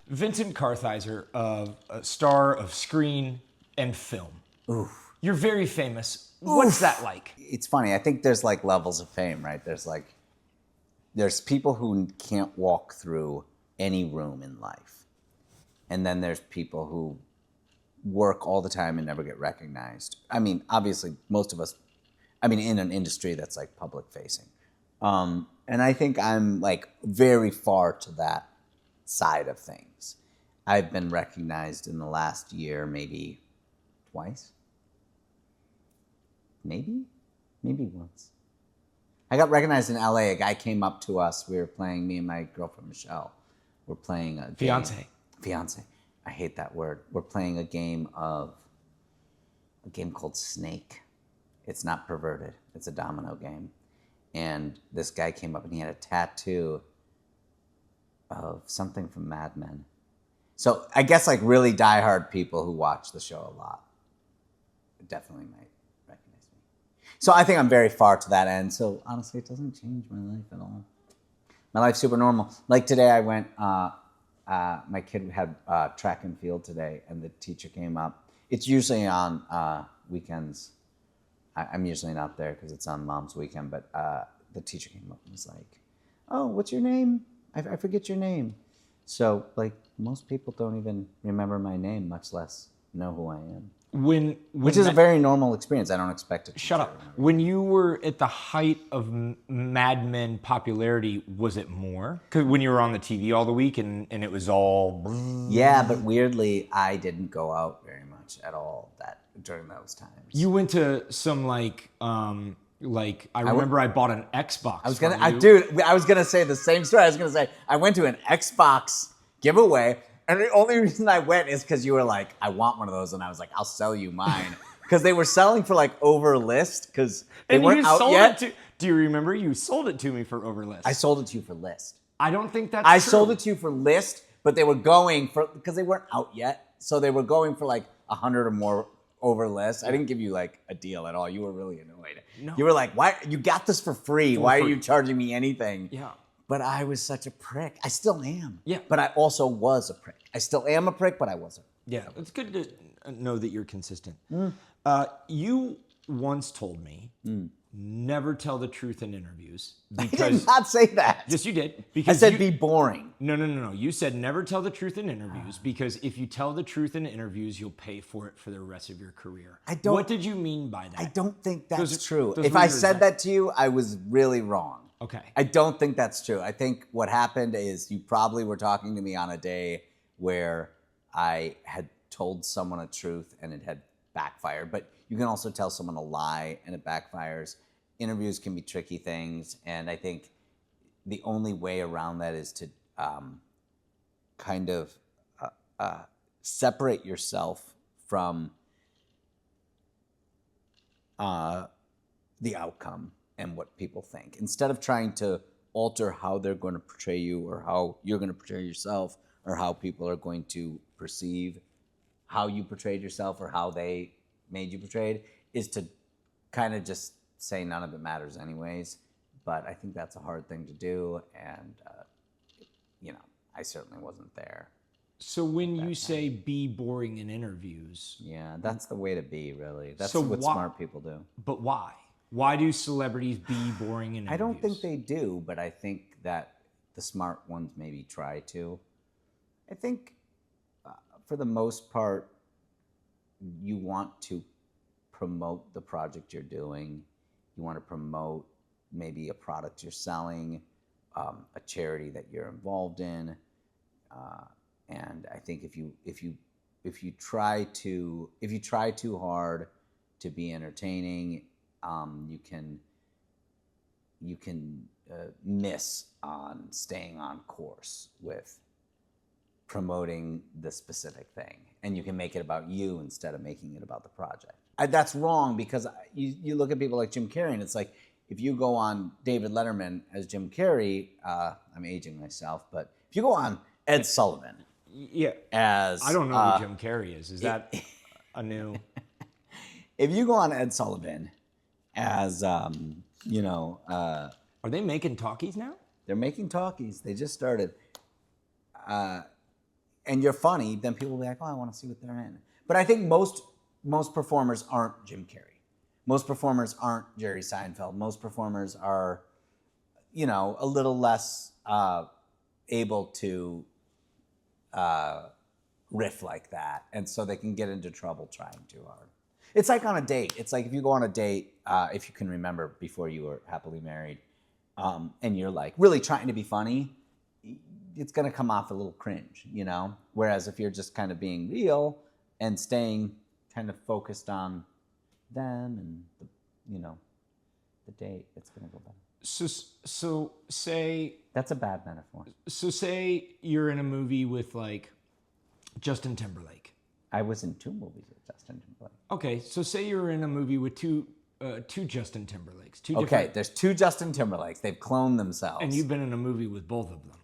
Vincent Kartheiser, a star of screen and film. Oof. You're very famous. What's that like? It's funny. I think there's like levels of fame, right? There's people who can't walk through any room in life. And then there's people who work all the time and never get recognized. I mean, obviously, most of us, in an industry that's like public facing. And I think I'm like very far to that side of things. I've been recognized in the last year, maybe twice. Maybe once. I got recognized in LA. A guy came up to us. We were playing, me and my girlfriend, Michelle. We're playing a game. Fiance. I hate that word. We're playing a game called Snake. It's not perverted. It's a domino game. And this guy came up and he had a tattoo of something from Mad Men. So I guess like really diehard people who watch the show a lot definitely might recognize me. So I think I'm very far to that end. So honestly, it doesn't change my life at all. My life's super normal. Like today I went, my kid had track and field today and the teacher came up. It's usually on weekends. I'm usually not there because it's on mom's weekend, but the teacher came up and was like, oh, what's your name? I forget your name. So like most people don't even remember my name, much less know who I am. Which is a very normal experience. I don't expect it. Shut up. When you were at the height of Mad Men popularity, was it more? Because when you were on the TV all the week and it was all... Yeah, but weirdly, I didn't go out very much at all during those times. You went to some I remember I bought an Xbox. I was gonna say the same story. I was gonna say I went to an Xbox giveaway, and the only reason I went is because you were like, I want one of those, and I was like, I'll sell you mine because they were selling for like over list because they weren't out yet. Do you remember you sold it to me for over list? I sold it to you for list. I don't think that's I true. sold it to you for list, but they were going for because they weren't out yet, so they were going for like 100 or more over list. I didn't give you like a deal at all. You were really annoyed. No. You were like, "Why you got this for free? Why are you charging me anything?" Yeah. But I was such a prick. I still am. Yeah. But I also was a prick. I still am a prick, but I wasn't. Yeah. It's good to know that you're consistent. You once told me never tell the truth in interviews. Because, I did not say that. Yes, you did. I Because said be boring. No. You said never tell the truth in interviews because if you tell the truth in interviews, you'll pay for it for the rest of your career. What did you mean by that? I don't think that's true. those If were I your said that to you, I was really wrong. Okay. I don't think that's true. I think what happened is you probably were talking to me on a day where I had told someone a truth and it had backfired. But you can also tell someone a lie and it backfires. Interviews can be tricky things. And I think the only way around that is to kind of separate yourself from the outcome and what people think. Instead of trying to alter how they're going to portray you or how you're going to portray yourself or how people are going to perceive how you portrayed yourself or how they made you portrayed, is to kind of just say none of it matters anyways. But I think that's a hard thing to do. And, I certainly wasn't there. So when you say be boring in interviews... Yeah, that's the way to be, really. That's So what smart people do. But why? Why do celebrities be boring in interviews? I don't think they do, but I think that the smart ones maybe try to. I think for the most part, you want to promote the project you're doing. You want to promote maybe a product you're selling, a charity that you're involved in. And I think if you try too hard to be entertaining, you can miss on staying on course with promoting the specific thing, and you can make it about you instead of making it about the project. That's wrong because you look at people like Jim Carrey, and it's like if you go on David Letterman as Jim Carrey, I'm aging myself, but if you go on Ed Sullivan, as I don't know who Jim Carrey is. Is that a new? If you go on Ed Sullivan as are they making talkies now? They're making talkies. They just started. and you're funny, then people will be like, oh, I want to see what they're in. But I think most performers aren't Jim Carrey. Most performers aren't Jerry Seinfeld. Most performers are, a little less able to riff like that. And so they can get into trouble trying too hard. It's like on a date. It's like if you go on a date, if you can remember before you were happily married, and you're like really trying to be funny, it's going to come off a little cringe, Whereas if you're just kind of being real and staying kind of focused on them and the date, it's going to go better. So say that's a bad metaphor. So say you're in a movie with like Justin Timberlake. I was in 2 movies with Justin Timberlake. Okay, so say you're in a movie with two Justin Timberlakes. There's 2 Justin Timberlakes. They've cloned themselves. And you've been in a movie with both of them.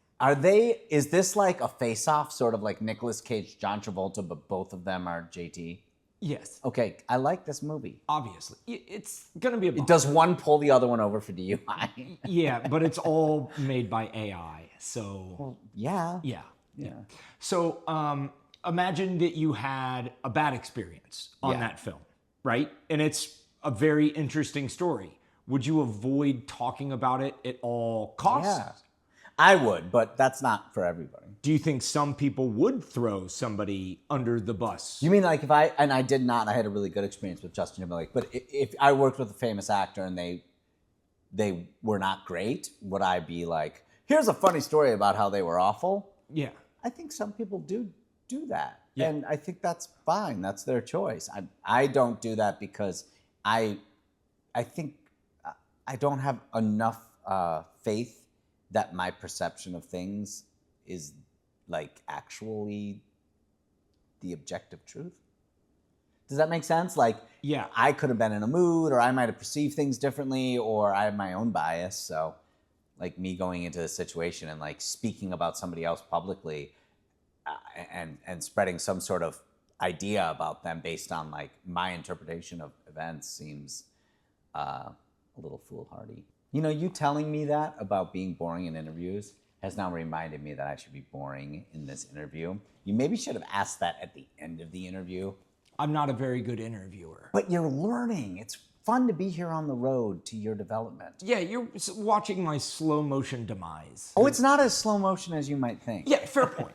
Is this like a face-off, sort of like Nicolas Cage, John Travolta, but both of them are JT? Yes. Okay, I like this movie. Obviously. It's going to be a bummer. Does one pull the other one over for DUI? Yeah, but it's all made by AI, so... Well, yeah. Yeah. So imagine that you had a bad experience on that film, right? And it's a very interesting story. Would you avoid talking about it at all costs? Yeah. I would, but that's not for everybody. Do you think some people would throw somebody under the bus? You mean like I did not, I had a really good experience with Justin Timberlake, but if I worked with a famous actor and they were not great, would I be like, here's a funny story about how they were awful? Yeah. I think some people do that. Yeah. And I think that's fine. That's their choice. I don't do that because I think I don't have enough faith that my perception of things is like actually the objective truth. Does that make sense? Like, yeah, I could have been in a mood, or I might have perceived things differently, or I have my own bias. So like me going into a situation and like speaking about somebody else publicly and spreading some sort of idea about them based on like my interpretation of events seems a little foolhardy. You telling me that about being boring in interviews has now reminded me that I should be boring in this interview. You maybe should have asked that at the end of the interview. I'm not a very good interviewer. But you're learning. It's fun to be here on the road to your development. Yeah, you're watching my slow motion demise. Oh, it's not as slow motion as you might think. Yeah, fair point.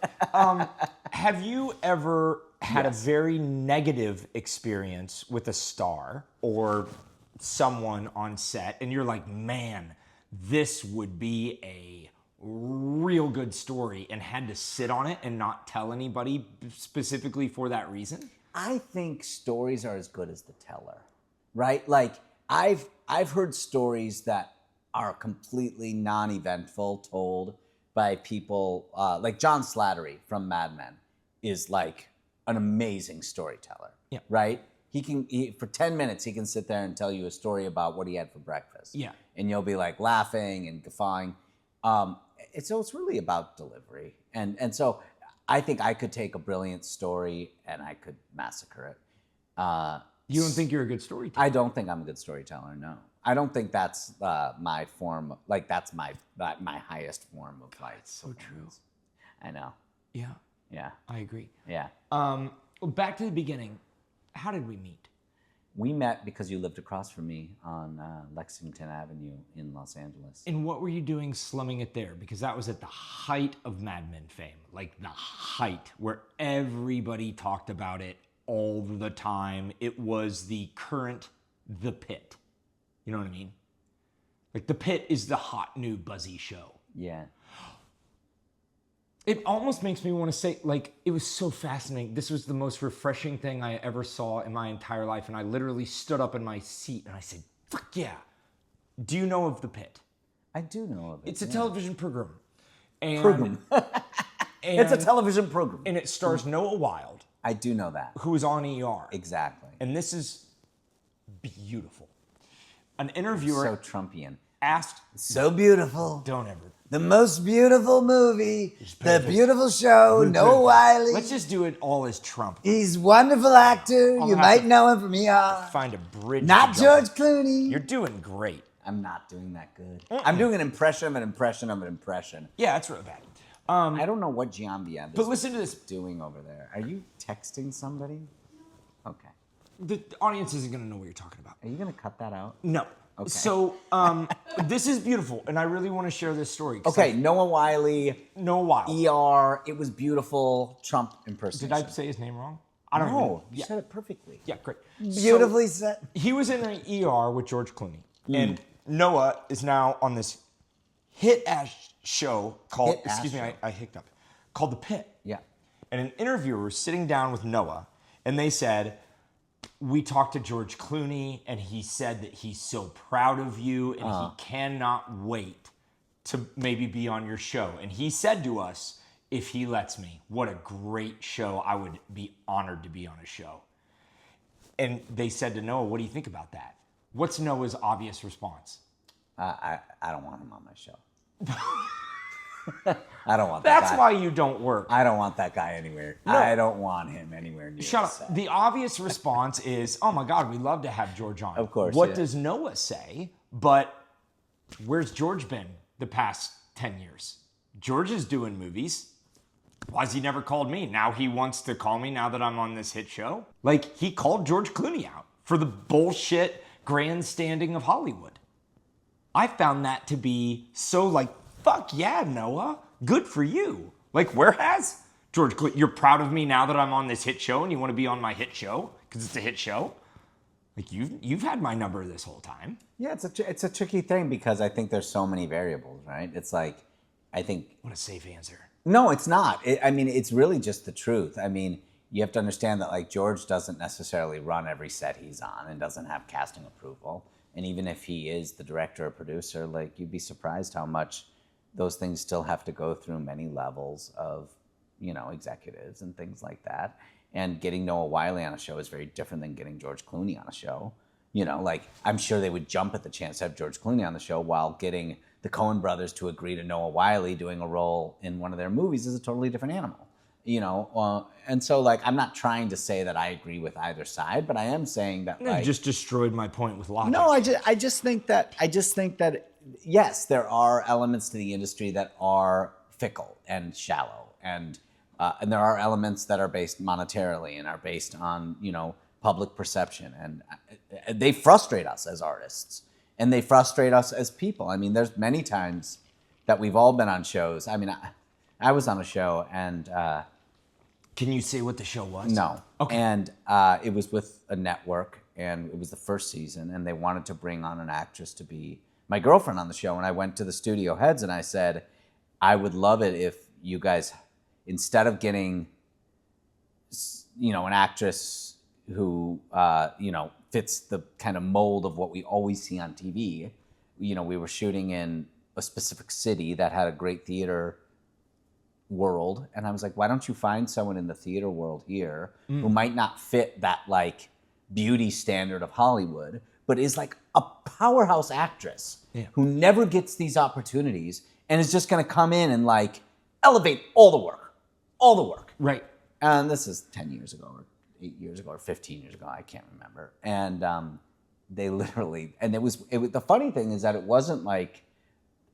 Have you ever had a very negative experience with a star or someone on set and you're like, man, this would be a real good story, and had to sit on it and not tell anybody specifically for that reason? I think stories are as good as the teller, right? Like I've heard stories that are completely non-eventful told by people like John Slattery from Mad Men is like an amazing storyteller, right? For 10 minutes, he can sit there and tell you a story about what he had for breakfast. Yeah. And you'll be like laughing and guffawing. So it's really about delivery. And so I think I could take a brilliant story and I could massacre it. You don't think you're a good storyteller? I don't think I'm a good storyteller, no. I don't think that's my form, like that's my highest form of life. So true. I know. Yeah. Yeah. I agree. Yeah. Back to the beginning. How did we meet? We met because you lived across from me on Lexington Avenue in Los Angeles. And what were you doing slumming it there? Because that was at the height of Mad Men fame. Like the height where everybody talked about it all the time. It was the current The Pit. You know what I mean? Like The Pit is the hot new buzzy show. Yeah. It almost makes me want to say, like, it was so fascinating. This was the most refreshing thing I ever saw in my entire life. And I literally stood up in my seat and I said, fuck yeah. Do you know of The Pit? I do know of it. It's a television program. And, program. It's a television program. And it stars Noah Wilde. I do know that. Who is on ER. Exactly. And this is beautiful. An interviewer So Trumpian. asked... So beautiful. Don't ever... The most beautiful movie, the beautiful show, Noah Wiley. Let's just do it all as Trump. He's a wonderful actor. You might know him from ER. Find a bridge. Not George Clooney. You're doing great. I'm not doing that good. I'm doing an impression of an impression of an impression. Yeah, that's really bad. I don't know what Giambia But listen to this. doing over there. Are you texting somebody? Okay. The audience isn't going to know what you're talking about. Are you going to cut that out? No. Okay. So this is beautiful, and I really want to share this story. Okay, Noah Wiley. Noah Wiley. It was beautiful. Trump impersonation. Did I say his name wrong? I don't know. No, you said it perfectly. Yeah, great. Beautifully said. He was in an ER with George Clooney, and Noah is now on this hit-ass show called, I hiccuped, called The Pit. Yeah. And an interviewer was sitting down with Noah, and they said, we talked to George Clooney, and he said that he's so proud of you, and he cannot wait to maybe be on your show. And he said to us, if he lets me, what a great show. I would be honored to be on a show. And they said to Noah, what do you think about that? What's Noah's obvious response? I don't want him on my show. I don't want that guy. That's why you don't work. I don't want that guy anywhere. No. I don't want him anywhere near. Shut up. The obvious response is, oh my God, we'd love to have George on. Of course. What does Noah say? But where's George been the past 10 years? George is doing movies. Why has he never called me? Now he wants to call me now that I'm on this hit show? Like, he called George Clooney out for the bullshit grandstanding of Hollywood. I found that to be so like, fuck yeah, Noah. Good for you. Like, where has George Clooney? You're proud of me now that I'm on this hit show and you want to be on my hit show because it's a hit show? Like, you've had my number this whole time. Yeah, it's a tricky thing because I think there's so many variables, right? It's like, I think... What a safe answer. No, it's not. It's really just the truth. I mean, you have to understand that, like, George doesn't necessarily run every set he's on and doesn't have casting approval. And even if he is the director or producer, like, you'd be surprised how much those things still have to go through many levels of, executives and things like that. And getting Noah Wiley on a show is very different than getting George Clooney on a show. I'm sure they would jump at the chance to have George Clooney on the show, while getting the Coen brothers to agree to Noah Wiley doing a role in one of their movies is a totally different animal. And so, like, I'm not trying to say that I agree with either side, but I am saying that, You just destroyed my point with logic. No, I just think that yes, there are elements to the industry that are fickle and shallow, and there are elements that are based monetarily and are based on public perception, and they frustrate us as artists, and they frustrate us as people. I mean, there's many times that we've all been on shows. I mean, I was on a show, and can you say what the show was? No. Okay. And it was with a network, and it was the first season, and they wanted to bring on an actress to be my girlfriend on the show. And I went to the studio heads and I said, I would love it if you guys, instead of getting, an actress who, fits the kind of mold of what we always see on TV. We were shooting in a specific city that had a great theater world, and I was like, why don't you find someone in the theater world here who might not fit that, like, beauty standard of Hollywood, but is like a powerhouse actress who never gets these opportunities and is just going to come in and, like, elevate all the work. Right. And this is 10 years ago or 8 years ago or 15 years ago, I can't remember. And they literally, and it was the funny thing is that it wasn't like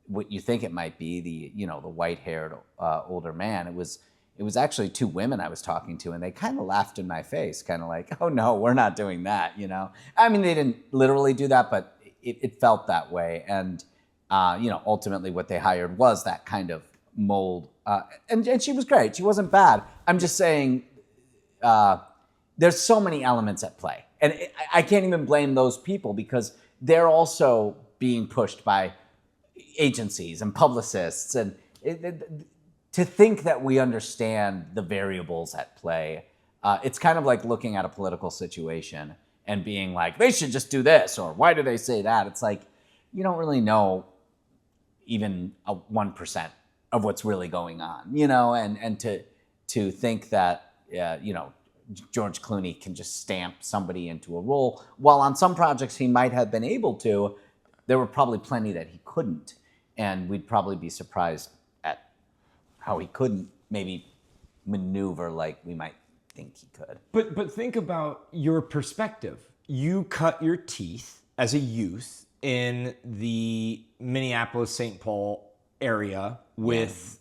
what you think it might be, the white-haired older man. It was actually two women I was talking to, and they kind of laughed in my face, kind of like, oh no, we're not doing that, I mean, they didn't literally do that, but it felt that way. And ultimately what they hired was that kind of mold, and she was great. She wasn't bad. I'm just saying there's so many elements at play, and I can't even blame those people because they're also being pushed by agencies and publicists, and to think that we understand the variables at play, it's kind of like looking at a political situation and being like, they should just do this, or why do they say that? It's like, you don't really know even 1% of what's really going on, and to think that, George Clooney can just stamp somebody into a role, while on some projects he might have been able to, there were probably plenty that he couldn't. And we'd probably be surprised at how he couldn't maybe maneuver like we might think he could. But think about your perspective. You cut your teeth as a youth in the Minneapolis-St. Paul area with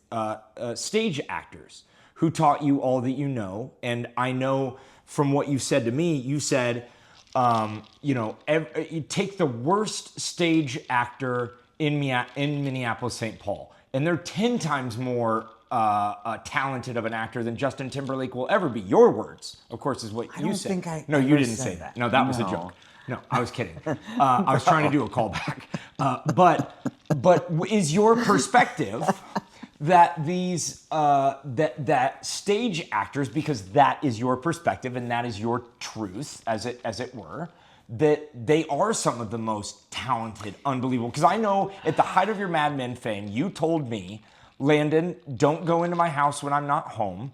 stage actors who taught you all that you know. And I know from what you said to me, you said, you take the worst stage actor in Minneapolis, St. Paul, and they're 10 times more talented of an actor than Justin Timberlake will ever be. Your words, of course, is what you said. No, you didn't say that. No, that was a joke. No, I was kidding. I was trying to do a callback. But is your perspective that these that stage actors, because that is your perspective and that is your truth, as it were, that they are some of the most talented, unbelievable? Because I know at the height of your Mad Men fame, you told me, Landon, don't go into my house when I'm not home.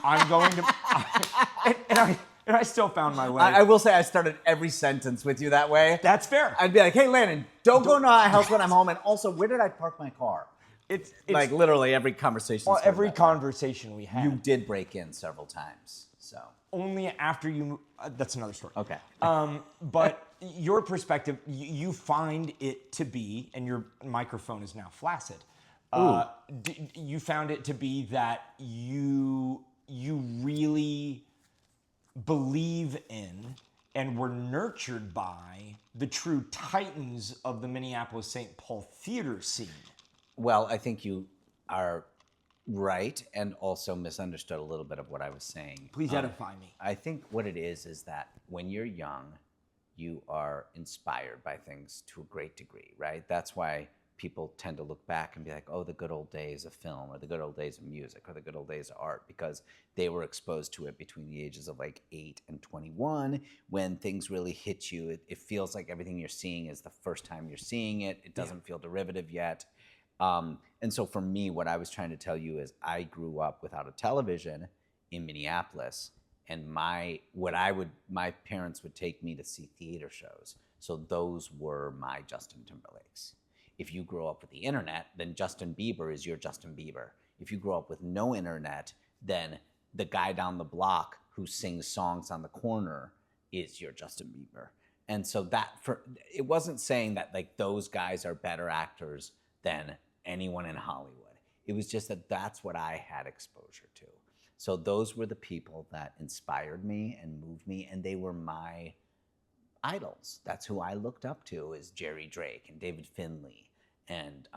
I'm going to, and I still found my way. I will say I started every sentence with you that way. That's fair. I'd be like, hey, Landon, don't go into my house when I'm home. And also, where did I park my car? It's like literally every conversation. Well, every conversation we had. You did break in several times, so. Only after you, that's another story. Okay. But your perspective, you find it to be, and your microphone is now flaccid. You found it to be that you really believe in and were nurtured by the true titans of the Minneapolis-St. Paul theater scene. Well, I think you are right, and also misunderstood a little bit of what I was saying. Please edify me. I think what it is that when you're young, you are inspired by things to a great degree, right? That's why people tend to look back and be like, oh, the good old days of film, or the good old days of music, or the good old days of art, because they were exposed to it between the ages of like 8 and 21. When things really hit you, it feels like everything you're seeing is the first time you're seeing it. It doesn't feel derivative yet. And so for me, what I was trying to tell you is I grew up without a television in Minneapolis, and my parents would take me to see theater shows. So those were my Justin Timberlakes. If you grow up with the internet, then Justin Bieber is your Justin Bieber. If you grow up with no internet, then the guy down the block who sings songs on the corner is your Justin Bieber. And so it wasn't saying that like those guys are better actors than anyone in Hollywood. It was just that that's what I had exposure to. So those were the people that inspired me and moved me, and they were my idols. That's who I looked up to, is Jerry Drake and David Finley and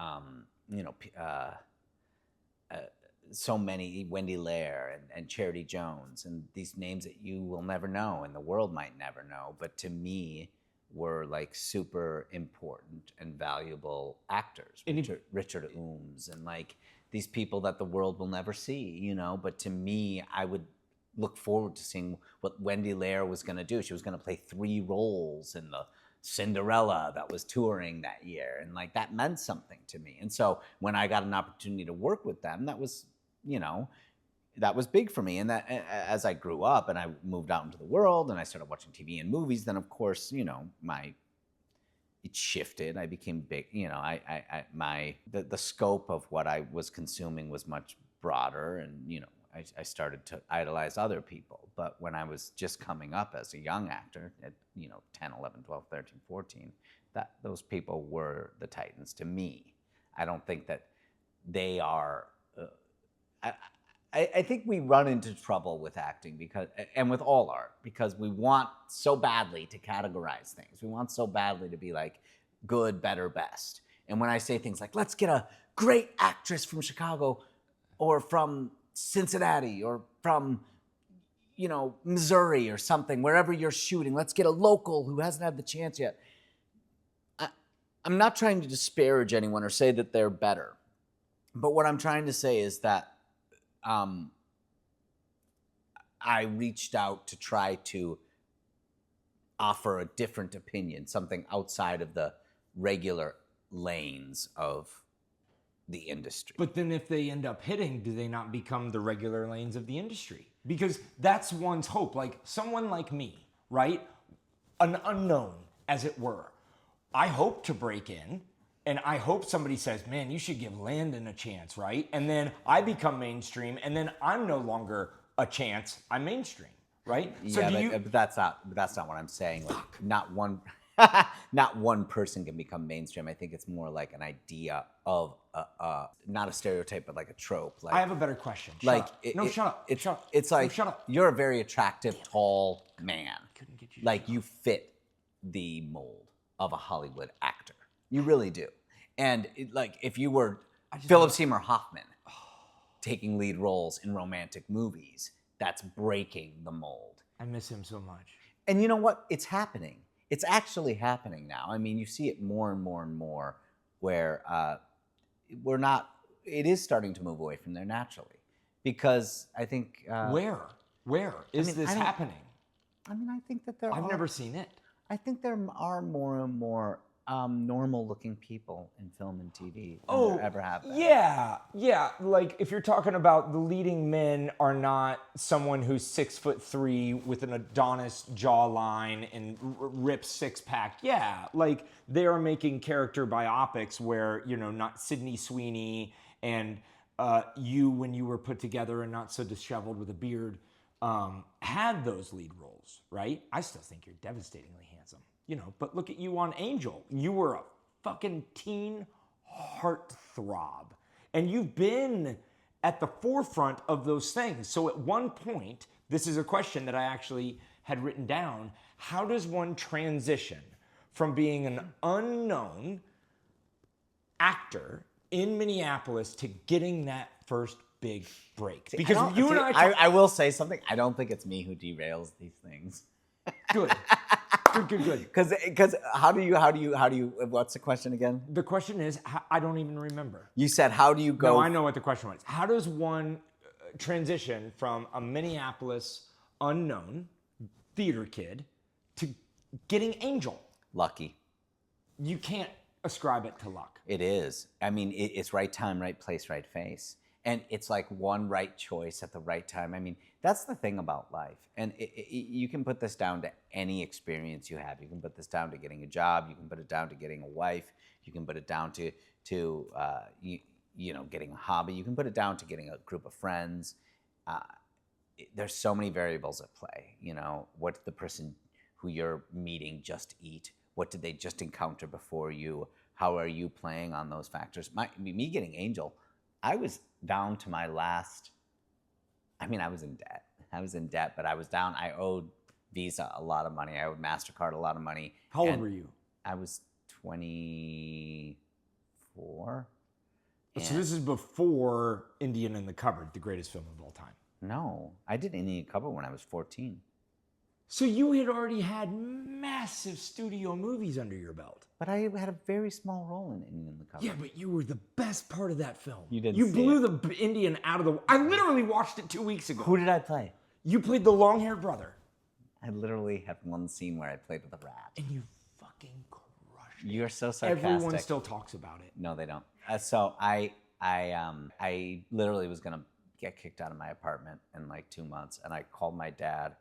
so many, Wendy Lair and Charity Jones, and these names that you will never know and the world might never know, but to me were like super important and valuable actors. Richard Ooms and like these people that the world will never see, but to me, I would look forward to seeing what Wendy Lair was going to do. She was going to play 3 roles in the Cinderella that was touring that year, and like that meant something to me. And so when I got an opportunity to work with them, that was big for me. And that as I grew up and I moved out into the world and I started watching TV and movies, then of course, it shifted. I became big, the scope of what I was consuming was much broader, and I started to idolize other people. But when I was just coming up as a young actor at 10, 11, 12, 13, 14, those people were the titans to me. I don't think that they are. I think we run into trouble with acting and with all art, because we want so badly to categorize things. We want so badly to be like good, better, best. And when I say things like, let's get a great actress from Chicago or from Cincinnati or from, Missouri or something, wherever you're shooting, let's get a local who hasn't had the chance yet. I'm not trying to disparage anyone or say that they're better. But what I'm trying to say is that I reached out to try to offer a different opinion, something outside of the regular lanes of the industry. But then if they end up hitting, do they not become the regular lanes of the industry? Because that's one's hope. Like someone like me, right? An unknown, as it were. I hope to break in, and I hope somebody says, man, you should give Landon a chance, right? And then I become mainstream, and then I'm no longer a chance, I'm mainstream, right? But that's not what I'm saying. Like, not one. Not one person can become mainstream. I think it's more like an idea of not a stereotype, but like a trope. Like I have a better question. Shut like up. No, shut up. It's Shut up. it's No, like shut up. you're a very attractive, tall man. Couldn't get you to Like shut you fit the mold of a Hollywood actor. You really do. And like if you were Philip Seymour Hoffman taking lead roles in romantic movies, that's breaking the mold. I miss him so much. And you know what? It's happening. It's actually happening now. I mean, you see it more and more and more where it is starting to move away from there naturally. Because I think... Where is this happening? I mean, I think that I've never seen it. I think there are more and more normal-looking people in film and TV than there ever have been. Yeah. Like if you're talking about the leading men are not someone who's 6'3" with an Adonis jawline and ripped six-pack. Yeah, like they are making character biopics where not Sydney Sweeney and you when you were put together and not so disheveled with a beard had those lead roles, right? I still think you're devastatingly handsome. But look at you on Angel. You were a fucking teen heartthrob. And you've been at the forefront of those things. So at one point, this is a question that I actually had written down. How does one transition from being an unknown actor in Minneapolis to getting that first big break? Because I will say something. I don't think it's me who derails these things. Good. Good. Because how do you? What's the question again? The question is, I don't even remember. You said, how do you go? No, I know what the question was. How does one transition from a Minneapolis unknown theater kid to getting Angel? Lucky. You can't ascribe it to luck. It is. I mean, it's right time, right place, right face. And it's like one right choice at the right time. I mean, that's the thing about life. And you can put this down to any experience you have. You can put this down to getting a job. You can put it down to getting a wife. You can put it down to getting a hobby. You can put it down to getting a group of friends. There's so many variables at play. What did the person who you're meeting just eat? What did they just encounter before you? How are you playing on those factors? Me getting Angel, I was down to my last. I mean, I was in debt. But I was down. I owed Visa a lot of money. I owed MasterCard a lot of money. How old were you? I was 24. So this is before Indian in the Cupboard, the greatest film of all time. No, I did Indian in the Cupboard when I was 14. So you had already had massive studio movies under your belt. But I had a very small role in Indian in the Cupboard. Yeah, but you were the best part of that film. You didn't. You see blew it. the Indian out of the. I literally watched it 2 weeks ago. Who did I play? You played the long-haired brother. I literally had one scene where I played with a rat. And you fucking crushed it. You're so sarcastic. Everyone still talks about it. No, they don't. So I literally was gonna get kicked out of my apartment in like 2 months, and I called my dad.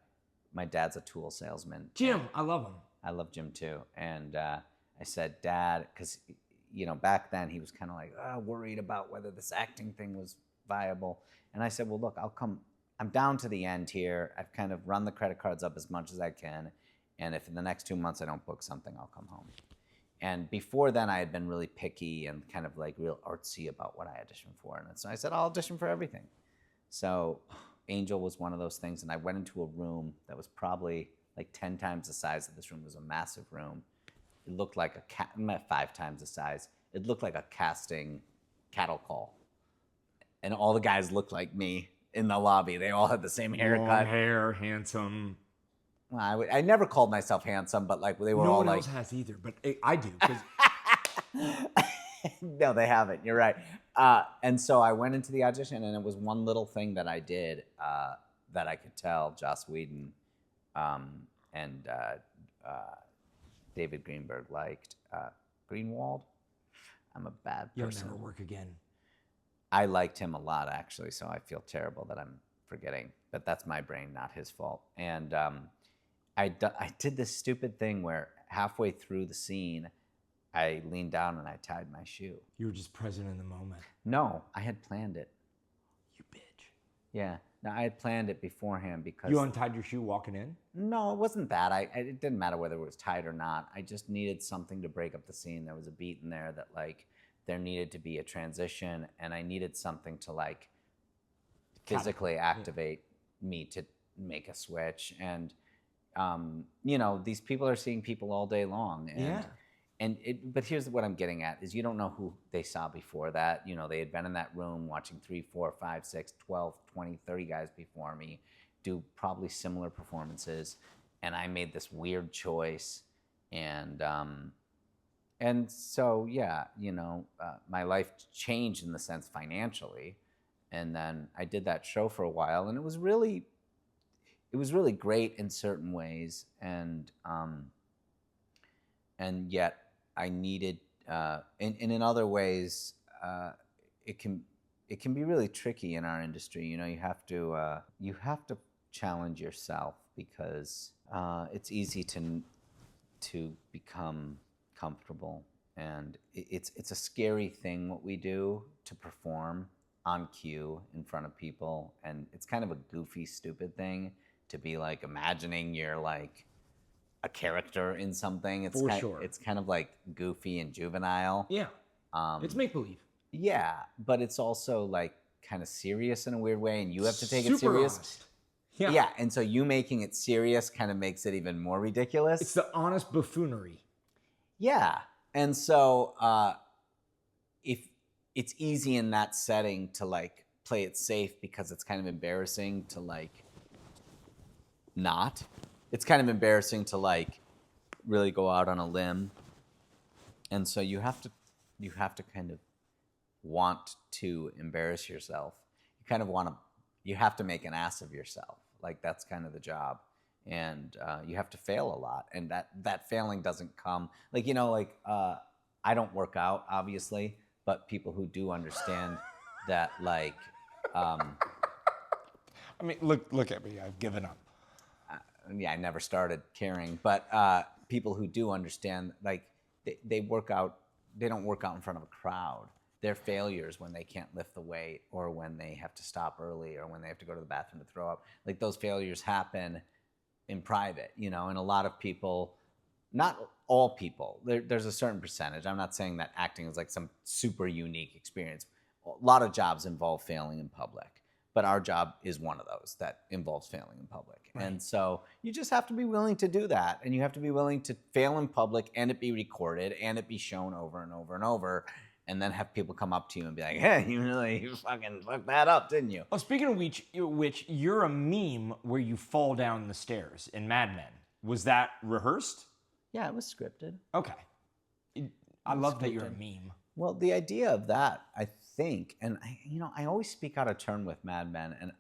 My dad's a tool salesman. Jim, I love him. I love Jim too. And I said, Dad, because back then he was kind of like worried about whether this acting thing was viable. And I said, well, look, I'll come. I'm down to the end here. I've kind of run the credit cards up as much as I can. And if in the next 2 months I don't book something, I'll come home. And before then, I had been really picky and kind of like real artsy about what I auditioned for. And so I said, I'll audition for everything. So Angel was one of those things. And I went into a room that was probably like 10 times the size of this room. It was a massive room. It looked like 5 times the size. It looked like a casting cattle call. And all the guys looked like me in the lobby. They all had the same haircut. Long hair, handsome. Well, I never called myself handsome, but like they were all like... No one else has either, but I do. No, they haven't. You're right. And so I went into the audition, and it was one little thing that I did that I could tell Joss Whedon and David Greenberg liked. Greenwald? I'm a bad person. You'll never work again. I liked him a lot, actually, so I feel terrible that I'm forgetting. But that's my brain, not his fault. And I did this stupid thing where halfway through the scene, I leaned down and I tied my shoe. You were just present in the moment. No, I had planned it. You bitch. Yeah. Now, I had planned it beforehand because... You untied your shoe walking in? No, it wasn't that. It didn't matter whether it was tight or not. I just needed something to break up the scene. There was a beat in there that, like, there needed to be a transition, and I needed something to, like, physically activate me to make a switch. And, you know, these people are seeing people all day long. And but here's what I'm getting at is you don't know who they saw before that. You know, they had been in that room watching 3, 4, 5, 6, 12, 20, 30 guys before me do probably similar performances. And I made this weird choice. And so, yeah, you know, my life changed in the sense financially. And then I did that show for a while, and it was really great in certain ways. And yet I needed, and in other ways, it can be really tricky in our industry. You know, you have to challenge yourself because it's easy to become comfortable, and it's a scary thing what we do to perform on cue in front of people, and it's kind of a goofy, stupid thing to be like imagining you're like a character in something. It's It's kind of like goofy and juvenile. Yeah. It's make believe. Yeah, but it's also like kind of serious in a weird way, and you have to take it serious. Honest. Yeah, and so you making it serious kind of makes it even more ridiculous. It's the honest buffoonery. Yeah, and so if it's easy in that setting to like play it safe because it's kind of embarrassing to like not. It's kind of embarrassing to like really go out on a limb, and so you have to kind of want to embarrass yourself. You have to make an ass of yourself. Like that's kind of the job, and you have to fail a lot, and that failing doesn't come like, you know, like I don't work out obviously, but people who do understand that like I mean, look at me. I've given up. Yeah, I never started caring, but people who do understand, like they work out. They don't work out in front of a crowd. They're failures when they can't lift the weight, or when they have to stop early, or when they have to go to the bathroom to throw up. Like those failures happen in private, you know. And a lot of people, not all people, there's a certain percentage. I'm not saying that acting is like some super unique experience. A lot of jobs involve failing in public. But our job is one of those that involves failing in public. Right. And so you just have to be willing to do that. And you have to be willing to fail in public, and it be recorded, and it be shown over and over and over. And then have people come up to you and be like, hey, you fucking fucked that up, didn't you? Oh, speaking of which, you're a meme where you fall down the stairs in Mad Men. Was that rehearsed? Yeah, it was scripted. Okay. I love that you're a meme. Well, the idea of that, I think, and I always speak out of turn with Mad Men, and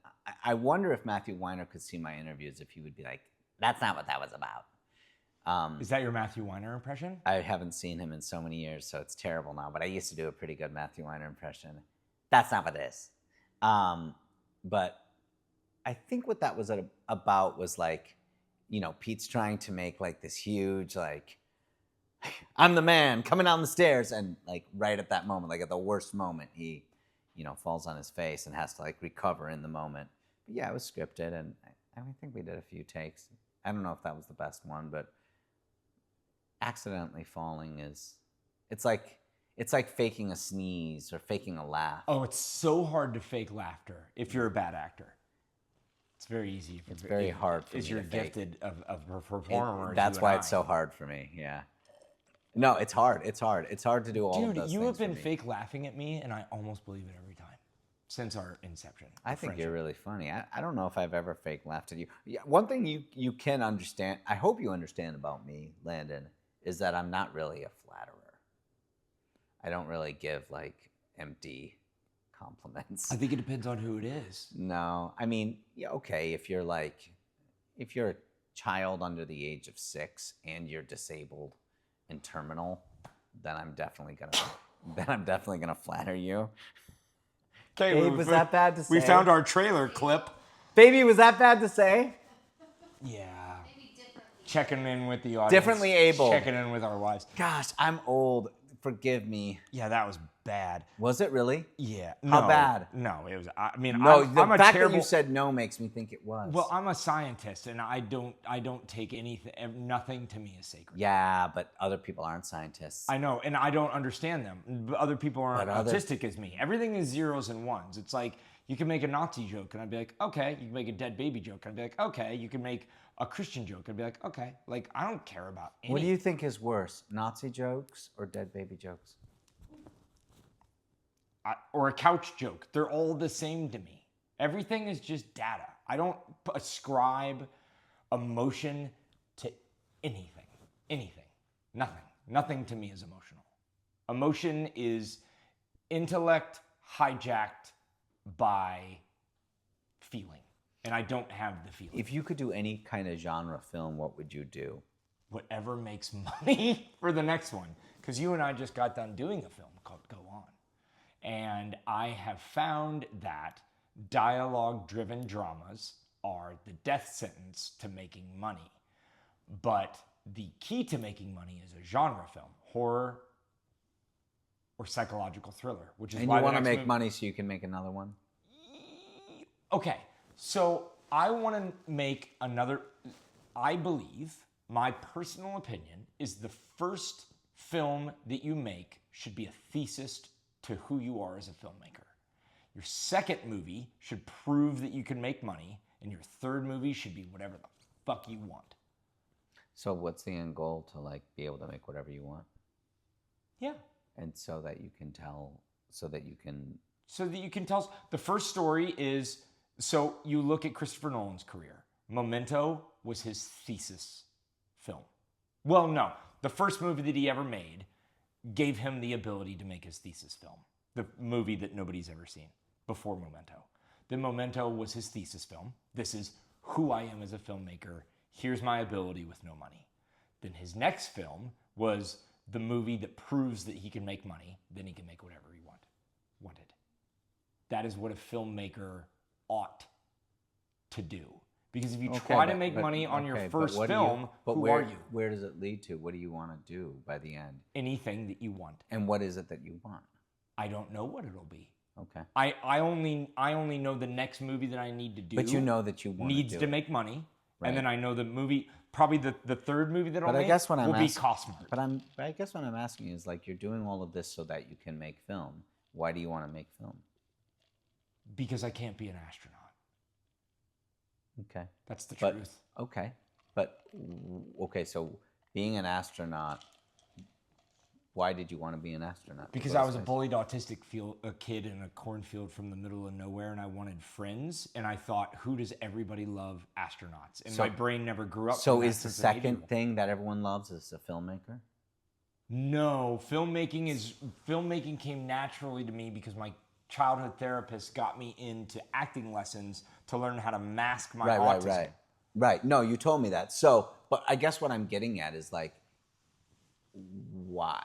I wonder if Matthew Weiner could see my interviews, if he would be like, that's not what that was about. Is that your Matthew Weiner impression? I haven't seen him in so many years, so it's terrible now, but I used to do a pretty good Matthew Weiner impression. That's not what it is. But I think what that was about was like, you know, Pete's trying to make like this huge, like, I'm the man coming down the stairs, and like right at that moment, like at the worst moment, he, you know, falls on his face and has to like recover in the moment. But yeah, it was scripted, and I think we did a few takes. I don't know if that was the best one, but accidentally falling it's like faking a sneeze or faking a laugh. Oh, it's so hard to fake laughter if you're a bad actor. It's very easy. It's very hard for me to you're gifted of a performer. That's why it's so hard for me. Yeah. No, it's hard. It's hard to do all of those things. Dude, you have been fake laughing at me, and I almost believe it every time since our inception. I think you're really funny. I don't know if I've ever fake laughed at you. Yeah, one thing you can understand, I hope you understand about me, Landon, is that I'm not really a flatterer. I don't really give like empty compliments. I think it depends on who it is. No, I mean, yeah, okay, if you're a child under the age of 6 and you're disabled and terminal, then I'm definitely gonna flatter you. Okay, Babe, was that bad to say? We found our trailer clip. Baby, was that bad to say? Yeah. Checking in with the audience. Differently able. Checking in with our wives. Gosh, I'm old. forgive me. Yeah, that was bad. Was it really? Yeah. How bad? No, it was. I mean, No, I'm the a fact terrible. that you said no makes me think it was. Well, I'm a scientist, and I don't take anything. Nothing to me is sacred. yeah, but other people aren't scientists. I know, and I don't understand them. Other people aren't autistic as me. Everything is zeros and ones. It's like you can make a Nazi joke, and I'd be like, okay. You can make a dead baby joke, and I'd be like, okay. You can make a Christian joke, and I'd be like, okay. Like I don't care about any. What do you think is worse, Nazi jokes or dead baby jokes? Or a couch joke. They're all the same to me. Everything is just data. I don't ascribe emotion to anything. Anything. Nothing. Nothing to me is emotional. Emotion is intellect hijacked by feeling. And I don't have the feeling. If you could do any kind of genre film, what would you do? Whatever makes money for the next one. Because you and I just got done doing a film called Go On. And I have found that dialogue-driven dramas are the death sentence to making money. But the key to making money is a genre film, horror or psychological thriller, which is and why you want to the next make money so you can make another one? Okay, so I want to make another. I believe, my personal opinion, is the first film that you make should be a thesis to who you are as a filmmaker. Your second movie should prove that you can make money, and your third movie should be whatever the fuck you want. So what's the end goal? To like be able to make whatever you want? Yeah. And so that you can tell, so that you can tell. The first story is, so you look at Christopher Nolan's career. Memento was his thesis film. Well, no. The first movie that he ever made gave him the ability to make his thesis film. The movie that nobody's ever seen before Memento. Then Memento was his thesis film. This is who I am as a filmmaker. Here's my ability with no money. Then his next film was the movie that proves that he can make money. Then he can make whatever he wanted. That is what a filmmaker ought to do. Because if you try to make money on your first film, who are you? Where does it lead to? What do you want to do by the end? Anything that you want. And what is it that you want? I don't know what it'll be. Okay. I only know the next movie that I need to do. But you know that you want needs to do make money, right. And then I know the movie. Probably the third movie that I'll make will be cost smart. But I guess what I'm asking is, like, you're doing all of this so that you can make film. Why do you want to make film? Because I can't be an astronaut. Okay. That's the truth. Okay. So being an astronaut, why did you want to be an astronaut? Because I was a bullied autistic kid in a cornfield from the middle of nowhere, and I wanted friends, and I thought, who does everybody love? Astronauts. And my brain never grew up. So is the second thing that everyone loves is a filmmaker? No, filmmaking came naturally to me because my childhood therapist got me into acting lessons to learn how to mask my autism. Right. No, you told me that. So, but I guess what I'm getting at is, like, why?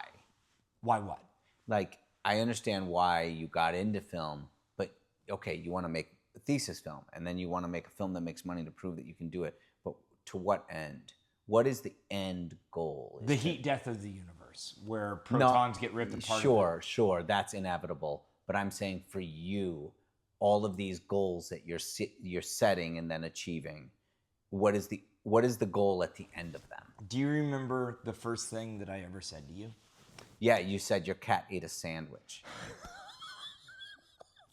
Why what? Like, I understand why you got into film, but okay, you want to make a thesis film, and then you want to make a film that makes money to prove that you can do it. But to what end? What is the end goal? The heat death of the universe, where protons get ripped apart. Sure, that's inevitable. But I'm saying for you, all of these goals that you're setting and then achieving, what is the goal at the end of them? Do you remember the first thing that I ever said to you? Yeah, you said your cat ate a sandwich.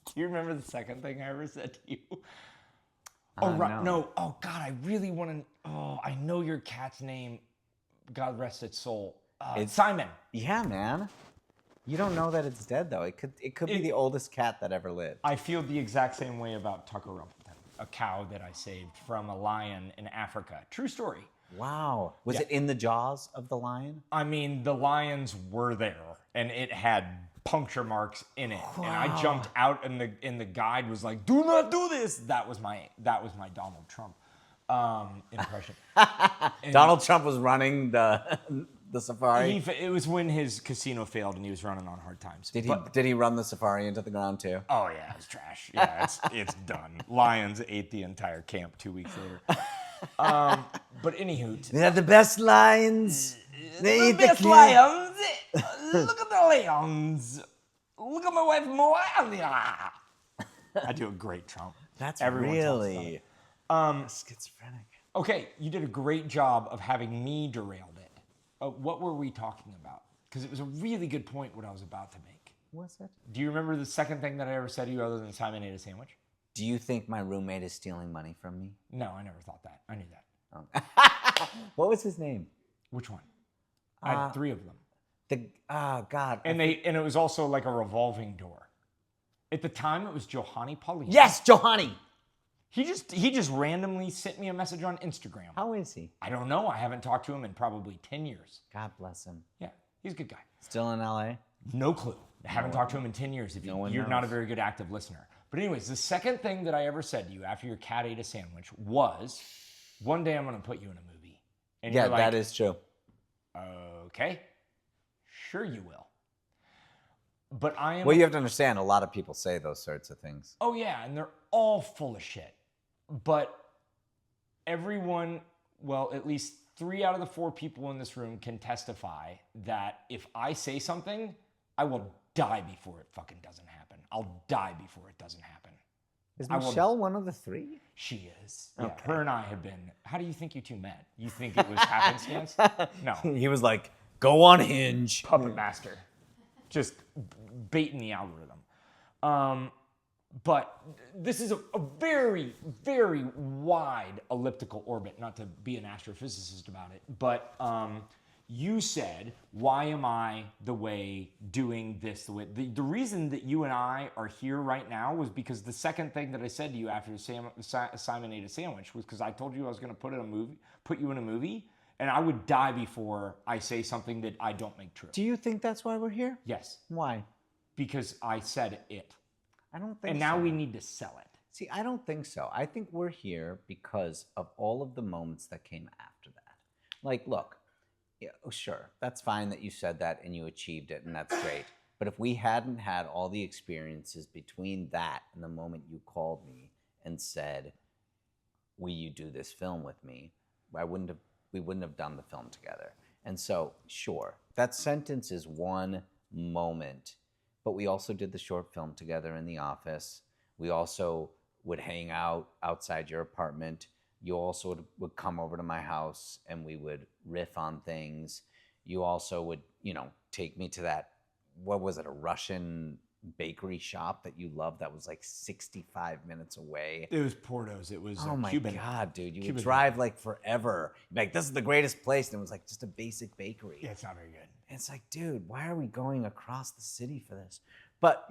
Do you remember the second thing I ever said to you? Oh, right. No. Oh, God, I really want to. Oh, I know your cat's name. God rest its soul. It's Simon. Yeah, man. You don't know that it's dead, though. It could be the oldest cat that ever lived. I feel the exact same way about Tucker Rumpleton, a cow that I saved from a lion in Africa. True story. Wow. Was it in the jaws of the lion? I mean, the lions were there, and it had puncture marks in it. Wow. And I jumped out, and the guide was like, "Do not do this." That was my Donald Trump impression. Donald Trump was running the safari. It was when his casino failed, and he was running on hard times. Did he run the safari into the ground too? Oh yeah, it was trash. Yeah, it's done. Lions ate the entire camp 2 weeks later. But anywho, they have the best lions. The best lions Look at the Leons. Look at my wife, Melania. I do a great Trump. That's Everyone talks about really it. schizophrenic. Okay, you did a great job of having me derailed it. What were we talking about? Because it was a really good point what I was about to make. Was it? Do you remember the second thing that I ever said to you other than Simon ate a sandwich? Do you think my roommate is stealing money from me? No, I never thought that. I knew that. Oh. What was his name? Which one? I had 3 of them. Oh God. And it was also like a revolving door. At the time, it was Johanny Paulino. Yes, Johanny. He just randomly sent me a message on Instagram. How is he? I don't know. I haven't talked to him in probably 10 years. God bless him. Yeah, he's a good guy. Still in LA? No clue. I haven't talked to him in 10 years. If you're not a very good active listener. But anyways, the second thing that I ever said to you after your cat ate a sandwich was, one day I'm going to put you in a movie. And Yeah, you're like, that is true. Okay, sure you will. But I am... Well, you have to understand, a lot of people say those sorts of things. Oh, yeah, and they're all full of shit. But everyone, well, at least 3 out of the 4 people in this room can testify that if I say something, I will die before it fucking doesn't happen. I'll die before it doesn't happen. Is Michelle one of the 3? She is. Okay. Yeah, her and I have been... How do you think you two met? You think it was happenstance? No. He was like, go on Hinge. Puppet master. Just baiting the algorithm. But this is a very, very wide elliptical orbit, not to be an astrophysicist about it, but you said, why am I the way doing this? The reason that you and I are here right now was because the second thing that I said to you after Simon ate a sandwich was because I told you I was going to put you in a movie, and I would die before I say something that I don't make true. Do you think that's why we're here? Yes. Why? Because I said it. I don't think so. And now we need to sell it. See, I don't think so. I think we're here because of all of the moments that came after that. Like, look, yeah, sure, that's fine that you said that and you achieved it, and that's great. But if we hadn't had all the experiences between that and the moment you called me and said, will you do this film with me, we wouldn't have done the film together. And so, sure, that sentence is one moment, but we also did the short film together in the office. We also would hang out outside your apartment. You also would come over to my house and we would riff on things. You also would, take me to that, what was it, a Russian bakery shop that you loved that was like 65 minutes away. It was Porto's. It was oh my Cuban. God, dude. You Cuban would drive like forever. You'd be like, this is the greatest place. And it was like just a basic bakery. Yeah, it's not very good. And it's like, dude, why are we going across the city for this? But,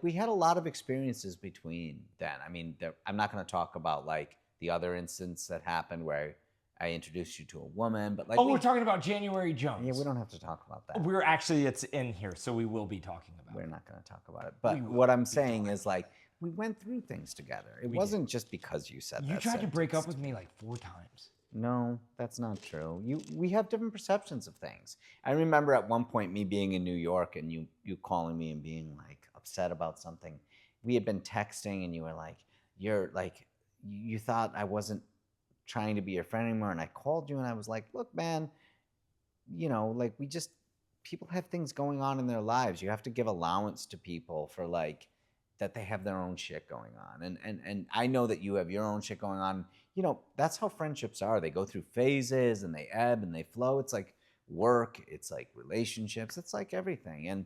we had a lot of experiences between then. I mean, I'm not going to talk about like the other instance that happened where I introduced you to a woman, but like... we're talking about January Jones. Yeah, we don't have to talk about that. It's in here, so we will be talking about it. We're not going to talk about it. But what I'm saying is like, we went through things together. It wasn't just because you said that. You tried to break up with me like 4 times. No, that's not true. We have different perceptions of things. I remember at one point me being in New York and you calling me and being like upset about something. We had been texting and you were like, you thought I wasn't trying to be your friend anymore, and I called you and I was like, look, man, people have things going on in their lives. You have to give allowance to people for like that they have their own shit going on. And I know that you have your own shit going on. That's how friendships are. They go through phases and they ebb and they flow. It's like work, it's like relationships, it's like everything. And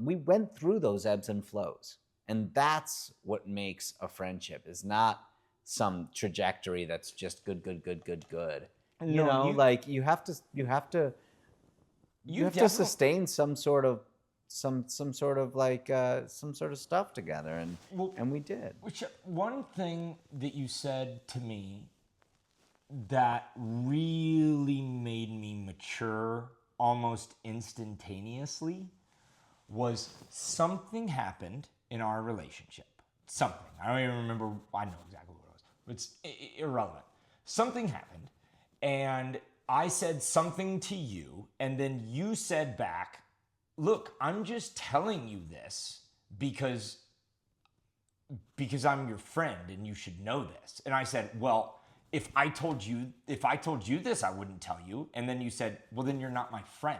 we went through those ebbs and flows. And that's what makes a friendship, is not some trajectory that's just good. You have to sustain some sort of stuff together, and we did. Which one thing that you said to me that really made me mature almost instantaneously was something happened in our relationship. Something. I don't even remember. I know exactly what it was. It's irrelevant. Something happened, and I said something to you, and then you said back, look, I'm just telling you this because I'm your friend and you should know this. And I said, well, if I told you this, I wouldn't tell you. And then you said, well, then you're not my friend.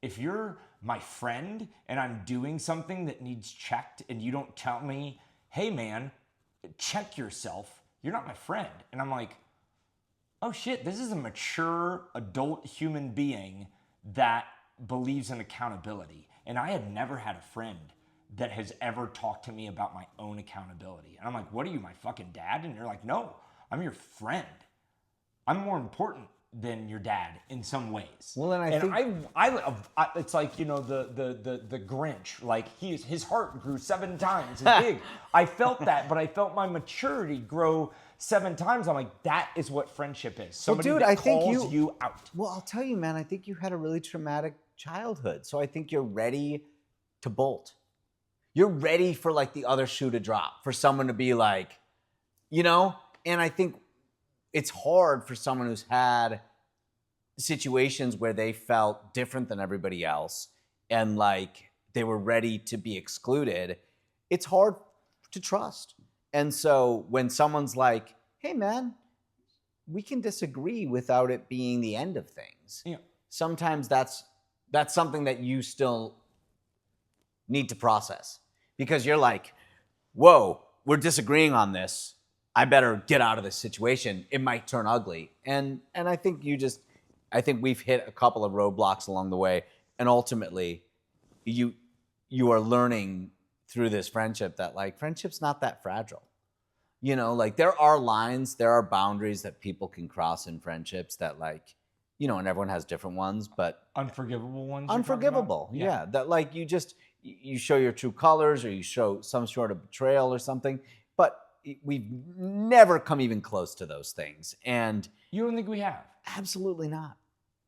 If you're my friend and I'm doing something that needs checked and you don't tell me, hey man, check yourself, you're not my friend. And I'm like, oh shit, this is a mature adult human being that believes in accountability. And I have never had a friend that has ever talked to me about my own accountability. And I'm like, what are you, my fucking dad? And you're like, no, I'm your friend. I'm more important than your dad in some ways. Well, and I think I it's like, you know, the Grinch. Like his heart grew 7 times as big. I felt that, but I felt my maturity grow 7 times. I'm like, that is what friendship is. Somebody that calls you out. Well, I'll tell you, man. I think you had a really traumatic childhood, so I think you're ready to bolt. You're ready for like the other shoe to drop, for someone to be like, you know. And I think it's hard for someone who's had situations where they felt different than everybody else and like they were ready to be excluded. It's hard to trust. And so when someone's like, hey man, we can disagree without it being the end of things. Yeah. Sometimes that's something that you still need to process, because you're like, whoa, we're disagreeing on this. I better get out of this situation. It might turn ugly. And I think we've hit a couple of roadblocks along the way. And ultimately, you are learning through this friendship that like friendship's not that fragile. You know, like there are lines, there are boundaries that people can cross in friendships that like, you know, and everyone has different ones, but Unforgivable ones. unforgivable. Yeah. That like you show your true colors or you show some sort of betrayal or something, but we've never come even close to those things. And you don't think we have? Absolutely not.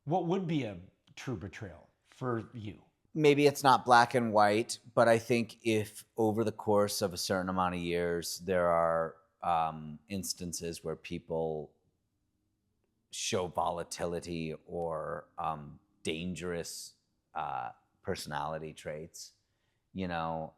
What would be a true betrayal for you? Maybe it's not black and white, but I think if over the course of a certain amount of years, there are instances where people show volatility or dangerous personality traits, you know,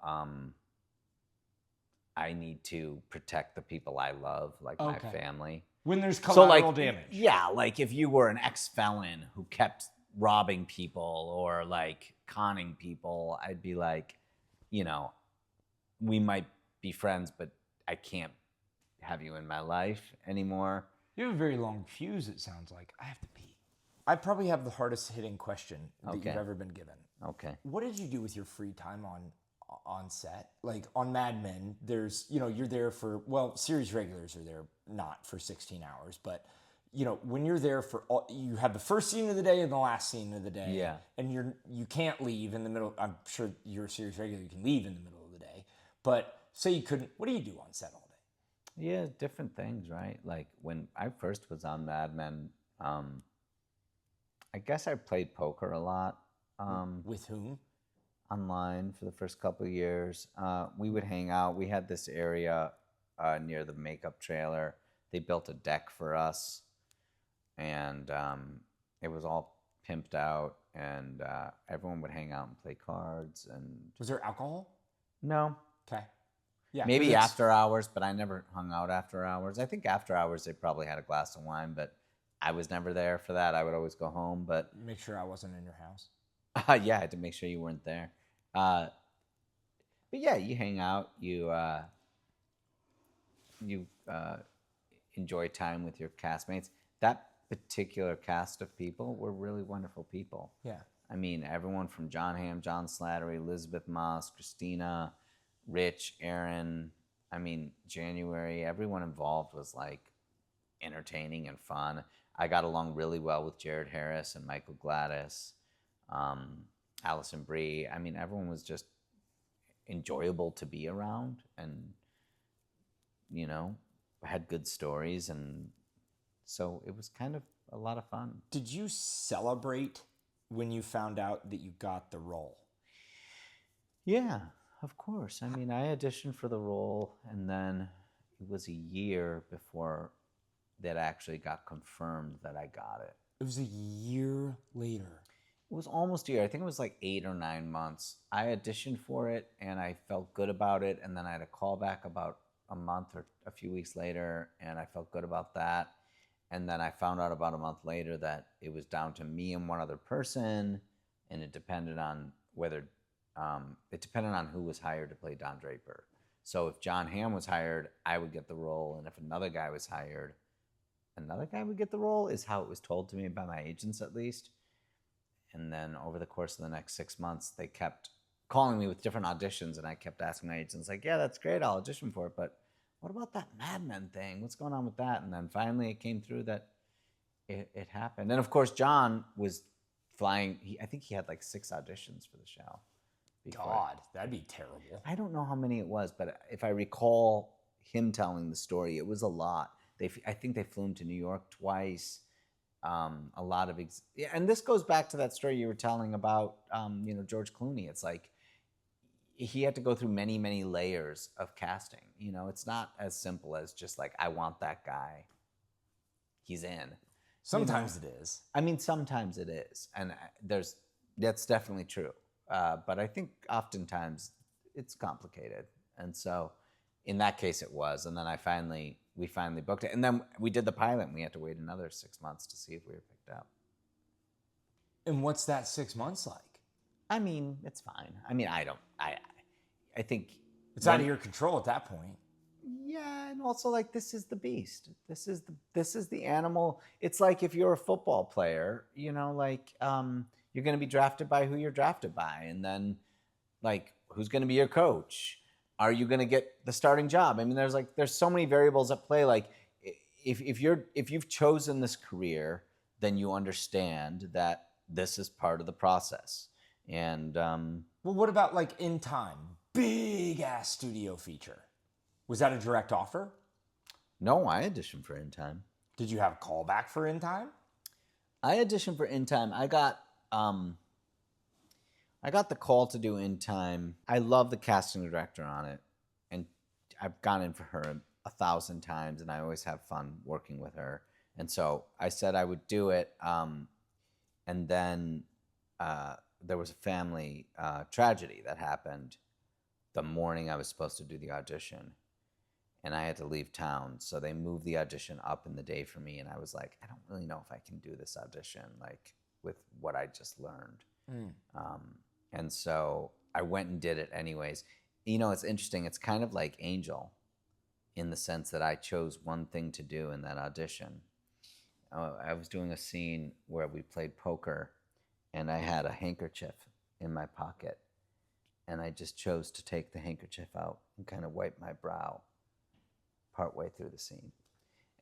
I need to protect the people I love, like my family. When there's collateral damage. Yeah, like if you were an ex-felon who kept robbing people or like conning people, I'd be like, you know, we might be friends, but I can't have you in my life anymore. You have a very long fuse, it sounds like. I have to pee. I probably have the hardest hitting question that you've ever been given. Okay. What did you do with your free time on set? Like on Mad Men, there's, you know, you're there for, well, series regulars are there not for 16 hours, but you know, when you're there for all, you have the first scene of the day and the last scene of the day. Yeah. And you can't leave in the middle. I'm sure you're a series regular, you can leave in the middle of the day. But say you couldn't, what do you do on set all day? Yeah, different things, right? Like when I first was on Mad Men, I guess I played poker a lot. With whom? Online for the first couple of years. We would hang out. We had this area near the makeup trailer. They built a deck for us, and it was all pimped out, and everyone would hang out and play cards. And was there alcohol? No. Okay. Yeah. Maybe after hours, but I never hung out after hours. I think after hours they probably had a glass of wine, but I was never there for that. I would always go home, but make sure I wasn't in your house. Yeah, I had to make sure you weren't there. But yeah, you hang out, you enjoy time with your castmates. That particular cast of people were really wonderful people. Yeah. I mean, everyone from John Hamm, John Slattery, Elizabeth Moss, Christina, Rich, Aaron, I mean, January, everyone involved was like entertaining and fun. I got along really well with Jared Harris and Michael Gladys, Allison Brie. I mean, everyone was just enjoyable to be around and, you know, had good stories. And so it was kind of a lot of fun. Did you celebrate when you found out that you got the role? Yeah. Of course. I mean, I auditioned for the role, and then it was a year before that actually got confirmed that I got it. It was a year later. It was almost a year. I think it was like 8 or 9 months. I auditioned for it, and I felt good about it, and then I had a call back about a month or a few weeks later, and I felt good about that. And then I found out about a month later that it was down to me and one other person, and it depended on whether it depended on who was hired to play Don Draper. So if John Hamm was hired, I would get the role, and if another guy was hired, another guy would get the role, is how it was told to me by my agents at least. And then over the course of the next 6 months, they kept calling me with different auditions, and I kept asking my agents, like, yeah, that's great, I'll audition for it, but what about that Mad Men thing? What's going on with that? And then finally it came through that it happened. And of course, John was flying, I think he had like 6 auditions for the show. God, that'd be terrible. I don't know how many it was, but if I recall him telling the story, it was a lot. I think they flew him to New York twice. A lot of, and this goes back to that story you were telling about, George Clooney. It's like he had to go through many, many layers of casting. It's not as simple as just like, I want that guy, he's in. Sometimes it is. I mean, sometimes it is, and that's definitely true. But I think oftentimes it's complicated, and so in that case it was. And then we finally booked it, and then we did the pilot, and we had to wait another 6 months to see if we were picked up. And what's that 6 months like? I mean, it's fine. I mean, I think it's out of your control at that point. Yeah, and also like this is the beast. This is the animal. It's like if you're a football player, you're going to be drafted by who you're drafted by, and then like who's going to be your coach? Are you going to get the starting job? I mean, there's so many variables at play. Like if you've chosen this career, then you understand that this is part of the process. And well, what about like In Time? Big ass studio feature. Was that a direct offer? No, I auditioned for In Time. Did you have a callback for In Time? I auditioned for In Time. I got the call to do In Time. I love the casting director on it, and I've gone in for her 1,000 times, and I always have fun working with her. And so I said I would do it, and then there was a family tragedy that happened the morning I was supposed to do the audition, and I had to leave town. So they moved the audition up in the day for me, and I was like, I don't really know if I can do this audition, like with what I just learned. And so I went and did it anyways. It's interesting. It's kind of like Angel in the sense that I chose one thing to do in that audition. I was doing a scene where we played poker, and I had a handkerchief in my pocket, and I just chose to take the handkerchief out and kind of wipe my brow partway through the scene.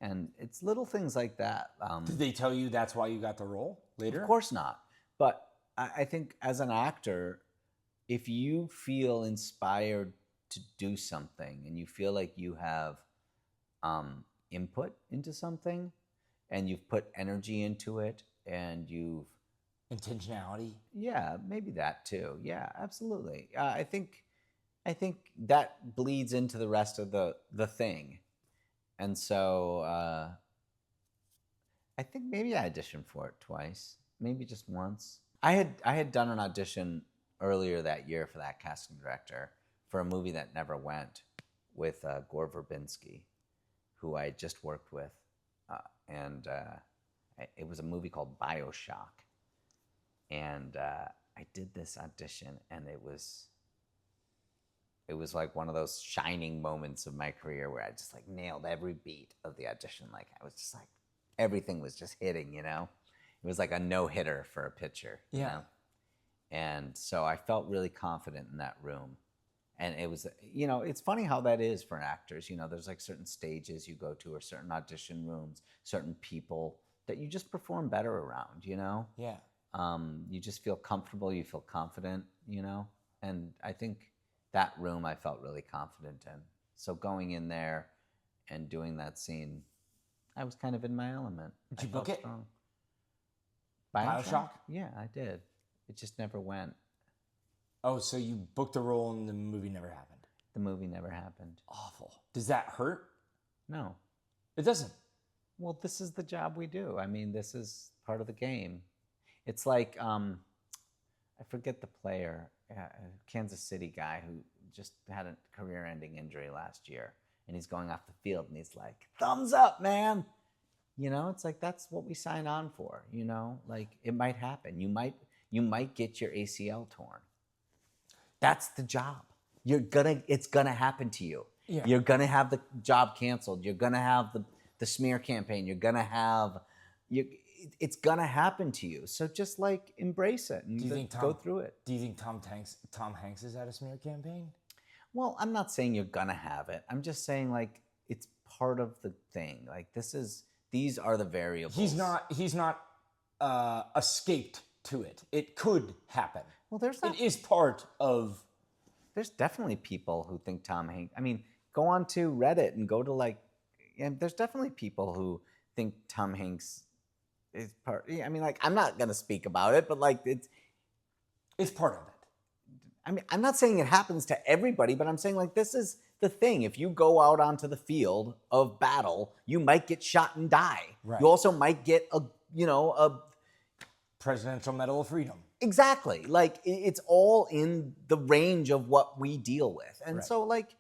And it's little things like that. Did they tell you that's why you got the role later? Of course not. But I think as an actor, if you feel inspired to do something and you feel like you have input into something and you've put energy into it and you've... Intentionality? Yeah, maybe that too. Yeah, absolutely. I think that bleeds into the rest of the thing. And so I think maybe I auditioned for it twice, maybe just once. I had done an audition earlier that year for that casting director for a movie that never went with Gore Verbinski, who I just worked with. And it was a movie called BioShock. And I did this audition, and it was like one of those shining moments of my career where I just like nailed every beat of the audition. Like I was just like, everything was just hitting, It was like a no-hitter for a pitcher, you know? And so I felt really confident in that room. And it was, it's funny how that is for actors. There's like certain stages you go to or certain audition rooms, certain people that you just perform better around, Yeah. You just feel comfortable, you feel confident, And I think that room I felt really confident in. So going in there and doing that scene, I was kind of in my element. Did you book it? Strong. BioShock? Yeah, I did. It just never went. Oh, so you booked a role and the movie never happened? The movie never happened. Awful. Does that hurt? No. It doesn't? Well, this is the job we do. I mean, this is part of the game. It's like, I forget the player, a Kansas City guy who just had a career-ending injury last year, and he's going off the field, and he's like, thumbs up, man! It's like, that's what we sign on for, Like, it might happen. You might get your ACL torn. That's the job. It's gonna happen to you. Yeah. You're gonna have the job canceled. You're gonna have the smear campaign. You're gonna have it's gonna happen to you. So just like embrace it and go through it. Do you think Tom Hanks is at a smear campaign? Well, I'm not saying you're gonna have it. I'm just saying like it's part of the thing. Like these are the variables. He's not escaped to it. It could happen. Well, it is part of. There's definitely people who think Tom Hanks. I mean, go on to Reddit and go to and there's definitely people who think Tom Hanks is part. I mean, like, I'm not gonna speak about it, but like it's part of it. I mean, I'm not saying it happens to everybody, but I'm saying like this is the thing. If you go out onto the field of battle, you might get shot and die. Right. You also might get a Presidential Medal of Freedom. Exactly. Like it's all in the range of what we deal with. And right. So like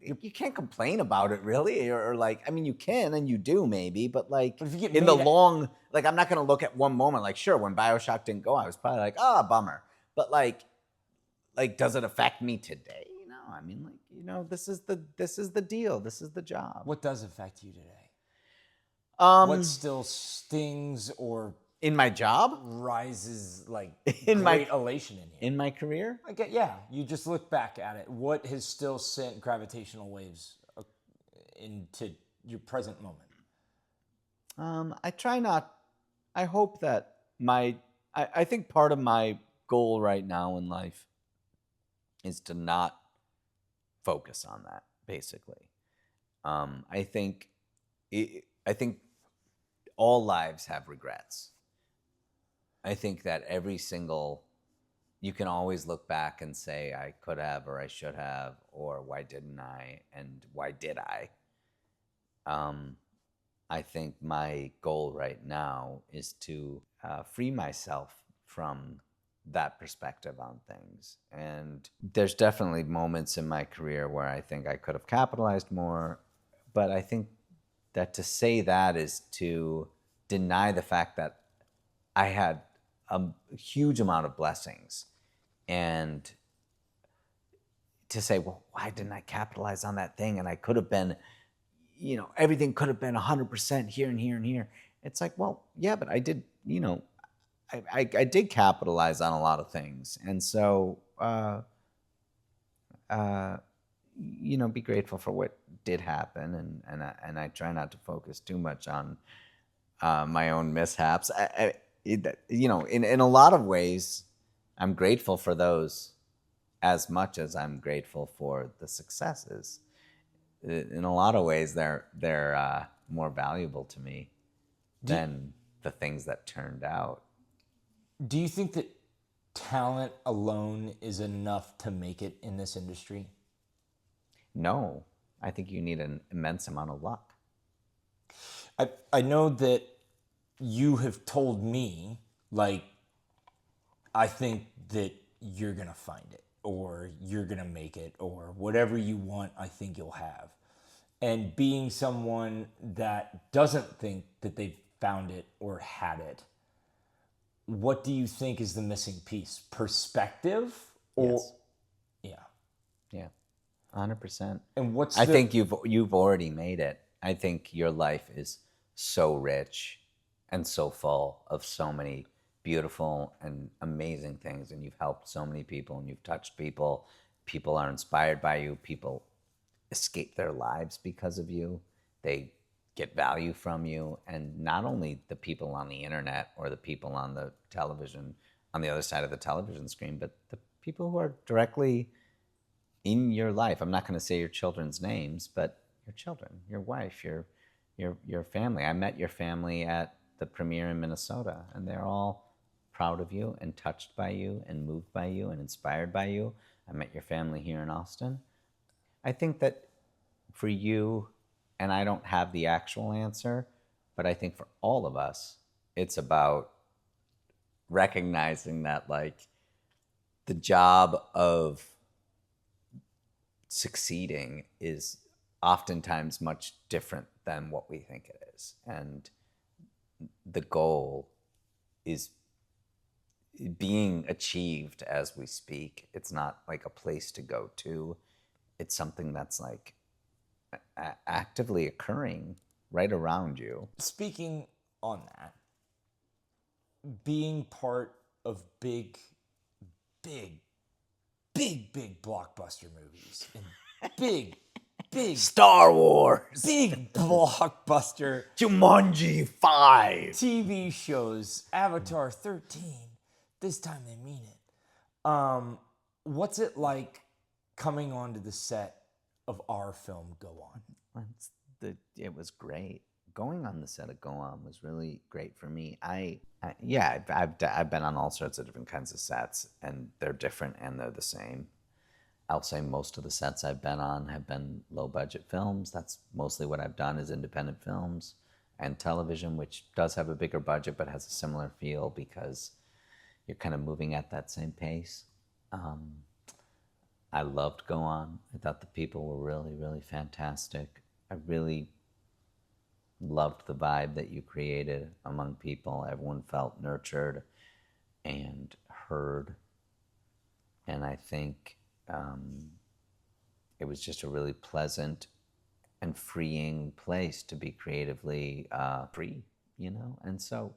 you can't complain about it really, or like, I mean, you can and you do maybe, but like if you get in the long, like I'm not going to look at one moment like, sure, when BioShock didn't go, I was probably like, bummer. But like, does it affect me today? I mean, like, this is the deal. This is the job. What does affect you today? What still stings or in my job rises like in great elation in you? In my career? Yeah. You just look back at it. What has still sent gravitational waves into your present moment? I try not. I hope that I think part of my goal right now in life is to not focus on that, basically. I think all lives have regrets. I think that you can always look back and say, I could have, or I should have, or why didn't I, and why did I? I think my goal right now is to free myself from that perspective on things. And there's definitely moments in my career where I think I could have capitalized more, but I think that to say that is to deny the fact that I had a huge amount of blessings, and to say, well, why didn't I capitalize on that thing? And I could have been, everything could have been 100% here and here and here. It's like, well, yeah, but I did, I did capitalize on a lot of things. And so, be grateful for what did happen. And I try not to focus too much on my own mishaps. In a lot of ways, I'm grateful for those as much as I'm grateful for the successes. In a lot of ways, they're more valuable to me than the things that turned out. Do you think that talent alone is enough to make it in this industry? No, I think you need an immense amount of luck. I know that you have told me, like, I think that you're going to find it, or you're going to make it, or whatever you want, I think you'll have. And being someone that doesn't think that they've found it or had it, what do you think is the missing piece? Perspective? Or yes. Yeah, 100%. And I think you've already made it. I think your life is so rich and so full of so many beautiful and amazing things, and you've helped so many people, and you've touched people. People are inspired by you. People escape their lives because of you. They get value from you. And not only the people on the internet or the people on the television, on the other side of the television screen, but the people who are directly in your life. I'm not going to say your children's names, but your children, your wife, your family. I met your family at the premiere in Minnesota, and they're all proud of you and touched by you and moved by you and inspired by you. I met your family here in Austin. I think that for you, and I don't have the actual answer, but I think for all of us, it's about recognizing that, like, the job of succeeding is oftentimes much different than what we think it is. And the goal is being achieved as we speak. It's not like a place to go to. It's something that's like actively occurring right around you. Speaking on that, being part of big blockbuster movies and big Star Wars, big blockbuster Jumanji 5. TV shows, Avatar 13, this time they mean it. What's it like coming onto the set of our film Go On? It was great. Going on the set of Go On was really great for me. I've been on all sorts of different kinds of sets, and they're different and they're the same. I'll say most of the sets I've been on have been low budget films. That's mostly what I've done, is independent films and television, which does have a bigger budget but has a similar feel because you're kind of moving at that same pace. I loved Go On. I thought the people were really, really fantastic. I really loved the vibe that you created among people. Everyone felt nurtured and heard. And I think it was just a really pleasant and freeing place to be creatively free, you know? And so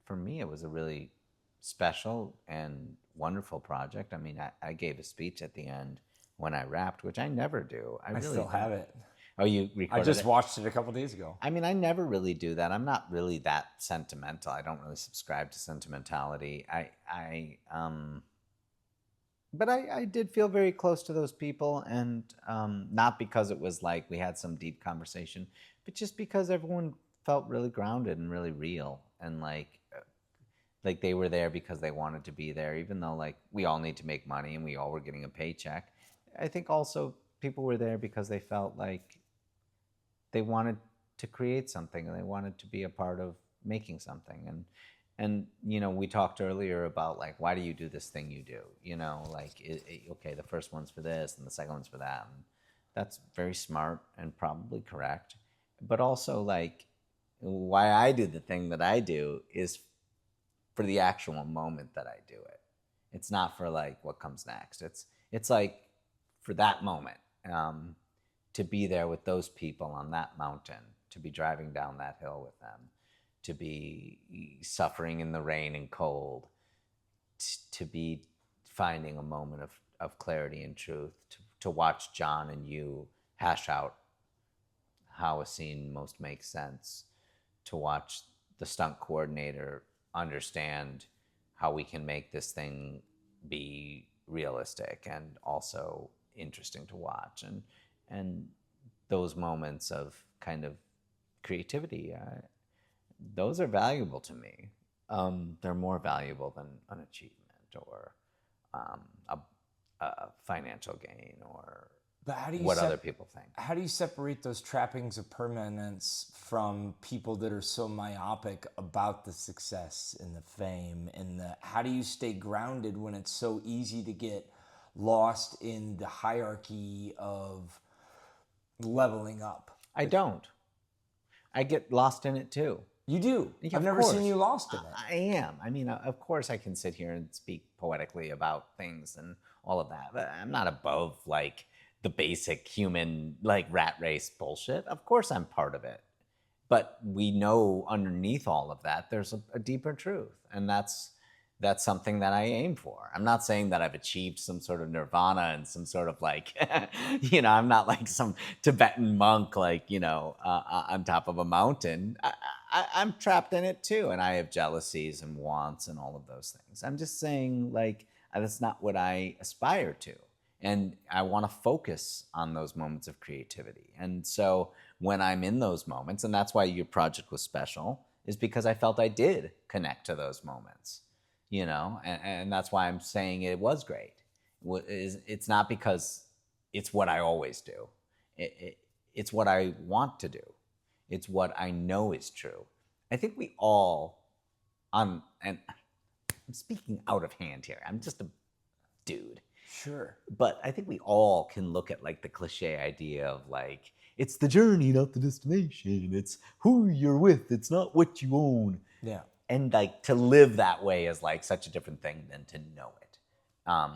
for me, it was a really special and wonderful project. I mean, I gave a speech at the end when I wrapped, which I never do. I still have it. Oh, you recorded I just it? watched it a couple days ago. I mean, I never really do that. I'm not really that sentimental. I don't really subscribe to sentimentality. But I did feel very close to those people, and not because it was like we had some deep conversation, but just because everyone felt really grounded and really real, and like they were there because they wanted to be there, even though like we all need to make money and we all were getting a paycheck. I think also people were there because they felt like they wanted to create something and they wanted to be a part of making something. And you know, we talked earlier about like, why do you do this thing you do? You know, like, okay, the first one's for this and the second one's for that. And that's very smart and probably correct. But also like, why I do the thing that I do is for the actual moment that I do it. It's not for like what comes next. It's like for that moment, to be there with those people on that mountain, to be driving down that hill with them, to be suffering in the rain and cold, to be finding a moment of clarity and truth, to watch John and you hash out how a scene most makes sense, to watch the stunt coordinator understand how we can make this thing be realistic and also interesting to watch. And those moments of kind of creativity, those are valuable to me. They're more valuable than an achievement or a financial gain or But how do you what other people think. How do you separate those trappings of permanence from people that are so myopic about the success and the fame and how do you stay grounded when it's so easy to get lost in the hierarchy of leveling up? I don't. I get lost in it too. You do. Yeah, I've never seen you lost in it. I am. I mean, of course I can sit here and speak poetically about things and all of that, but I'm not above like the basic human like rat race bullshit. Of course I'm part of it. But we know underneath all of that there's a deeper truth, and that's something that I aim for. I'm not saying that I've achieved some sort of nirvana and some sort of like, you know, I'm not like some Tibetan monk, like, you know, on top of a mountain. I'm trapped in it too. And I have jealousies and wants and all of those things. I'm just saying like, that's not what I aspire to. And I want to focus on those moments of creativity. And so when I'm in those moments, and that's why your project was special, is because I felt I did connect to those moments. You know, and that's why I'm saying it was great. It's not because it's what I always do. It's what I want to do. It's what I know is true. I think we all, and I'm speaking out of hand here. I'm just a dude. Sure. But I think we all can look at like the cliche idea of like, it's the journey, not the destination. It's who you're with. It's not what you own. Yeah. And like to live that way is like such a different thing than to know it.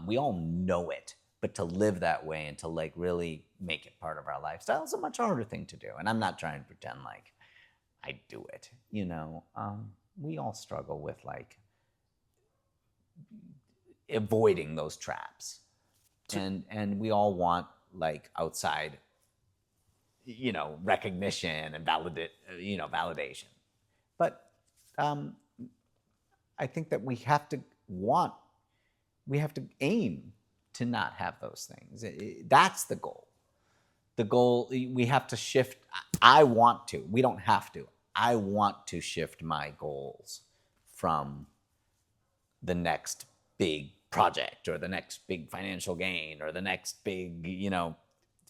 We all know it, but to live that way and to like really make it part of our lifestyle is a much harder thing to do. And I'm not trying to pretend like I do it, you know. We all struggle with like avoiding those traps, and we all want like outside, you know, recognition and validation. But I think that we have to aim to not have those things. That's the goal. The goal, we have to shift. I want to. We don't have to. I want to shift my goals from the next big project or the next big financial gain or the next big, you know,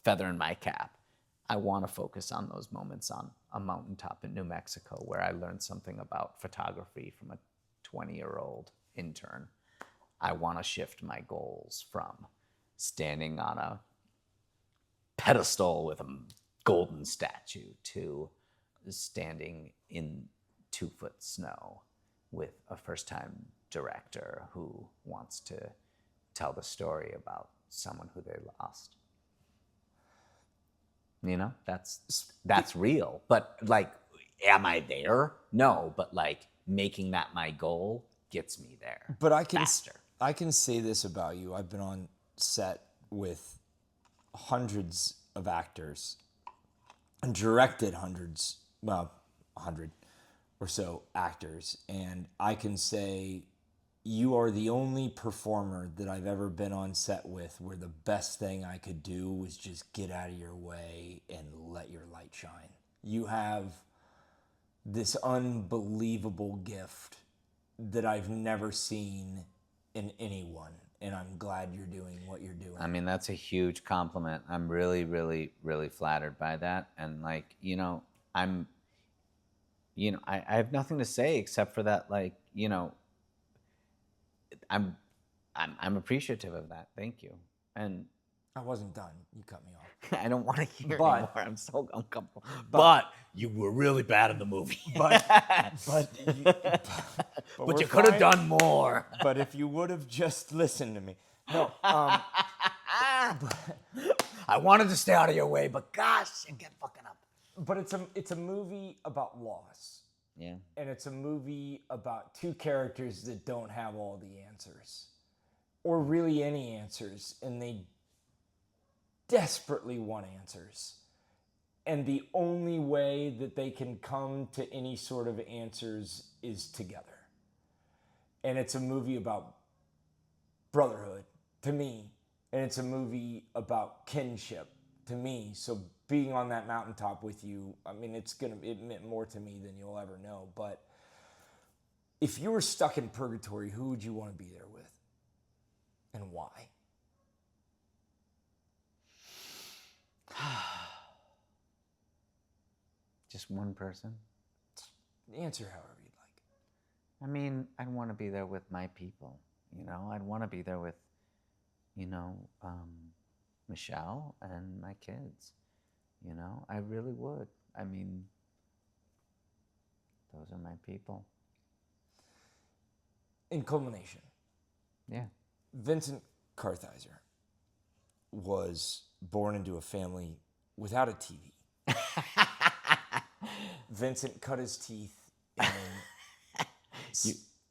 feather in my cap. I want to focus on those moments on a mountaintop in New Mexico where I learned something about photography from a 20-year-old intern. I want to shift my goals from standing on a pedestal with a golden statue to standing in 2-foot snow with a first-time director who wants to tell the story about someone who they lost. You know, that's real. But like, am I there? No, but like making that my goal gets me there. But faster. I can say this about you. I've been on set with hundreds of actors and directed 100 or so actors, and I can say you are the only performer that I've ever been on set with where the best thing I could do was just get out of your way and let your light shine. You have this unbelievable gift that I've never seen in anyone, and I'm glad you're doing what you're doing. I mean, that's a huge compliment. I'm really, really, really flattered by that. And like, you know, I have nothing to say except for that, like, you know, I'm appreciative of that. Thank you. And I wasn't done. You cut me off. I don't want to hear But- anymore. I'm so uncomfortable. But you were really bad in the movie. But But you could have done more. But if you would have just listened to me. No, I wanted to stay out of your way, but gosh, you get fucking up. but it's a movie about loss. Yeah. And it's a movie about two characters that don't have all the answers. Or really any answers. And they desperately want answers. And the only way that they can come to any sort of answers is together. And it's a movie about brotherhood to me. And it's a movie about kinship to me. So being on that mountaintop with you, I mean, it meant more to me than you'll ever know. But if you were stuck in purgatory, who would you want to be there with? And why? Just one person? Answer however you'd like. I mean, I'd want to be there with my people. You know, I'd want to be there with, you know, Michelle and my kids. You know, I really would. I mean, those are my people. In culmination, Yeah. Vincent Kartheiser was born into a family without a TV. Vincent cut his teeth in...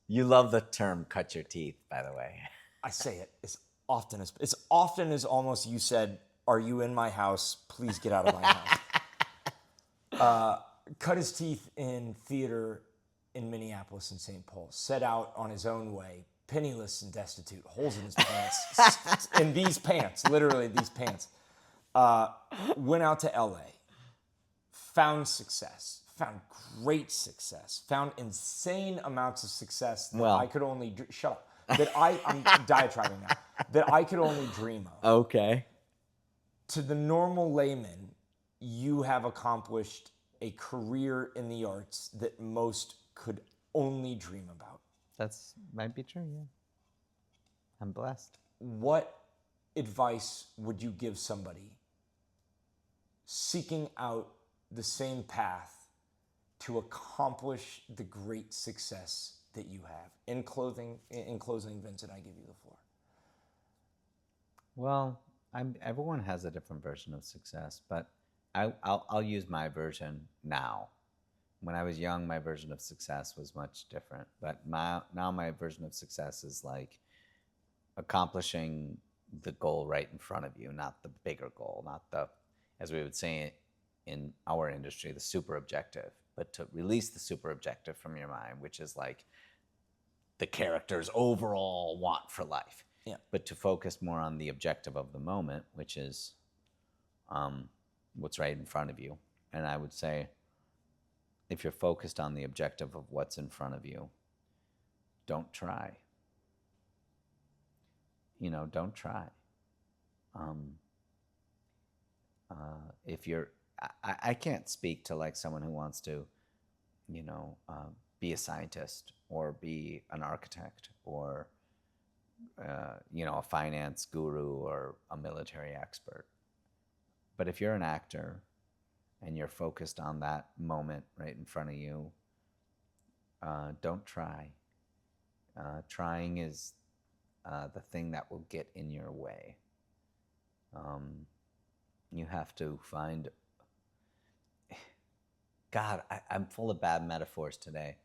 You love the term "cut your teeth," by the way. I say it as often as almost you said, "Are you in my house? Please get out of my house." Cut his teeth in theater in Minneapolis and St. Paul. Set out on his own way, penniless and destitute, holes in his pants, in these pants, literally these pants. Went out to LA, found success, found great success, found insane amounts of success that I could only shut up. That I'm diatribing now. That I could only dream of. Okay. To the normal layman, you have accomplished a career in the arts that most could only dream about. That's might be true, yeah. I'm blessed. What advice would you give somebody seeking out the same path to accomplish the great success that you have? In closing, Vincent, I give you the floor. Well, everyone has a different version of success, but I'll use my version now. When I was young, my version of success was much different, but now my version of success is like accomplishing the goal right in front of you, not the bigger goal, not the, as we would say in our industry, the super objective, but to release the super objective from your mind, which is like the character's overall want for life. Yeah. But to focus more on the objective of the moment, which is what's right in front of you. And I would say, if you're focused on the objective of what's in front of you, don't try. Don't try. If you're, I can't speak to like someone who wants to, be a scientist or be an architect or, a finance guru or a military expert. But if you're an actor and you're focused on that moment right in front of you, don't try. Trying is the thing that will get in your way. You have to find... God, I'm full of bad metaphors today,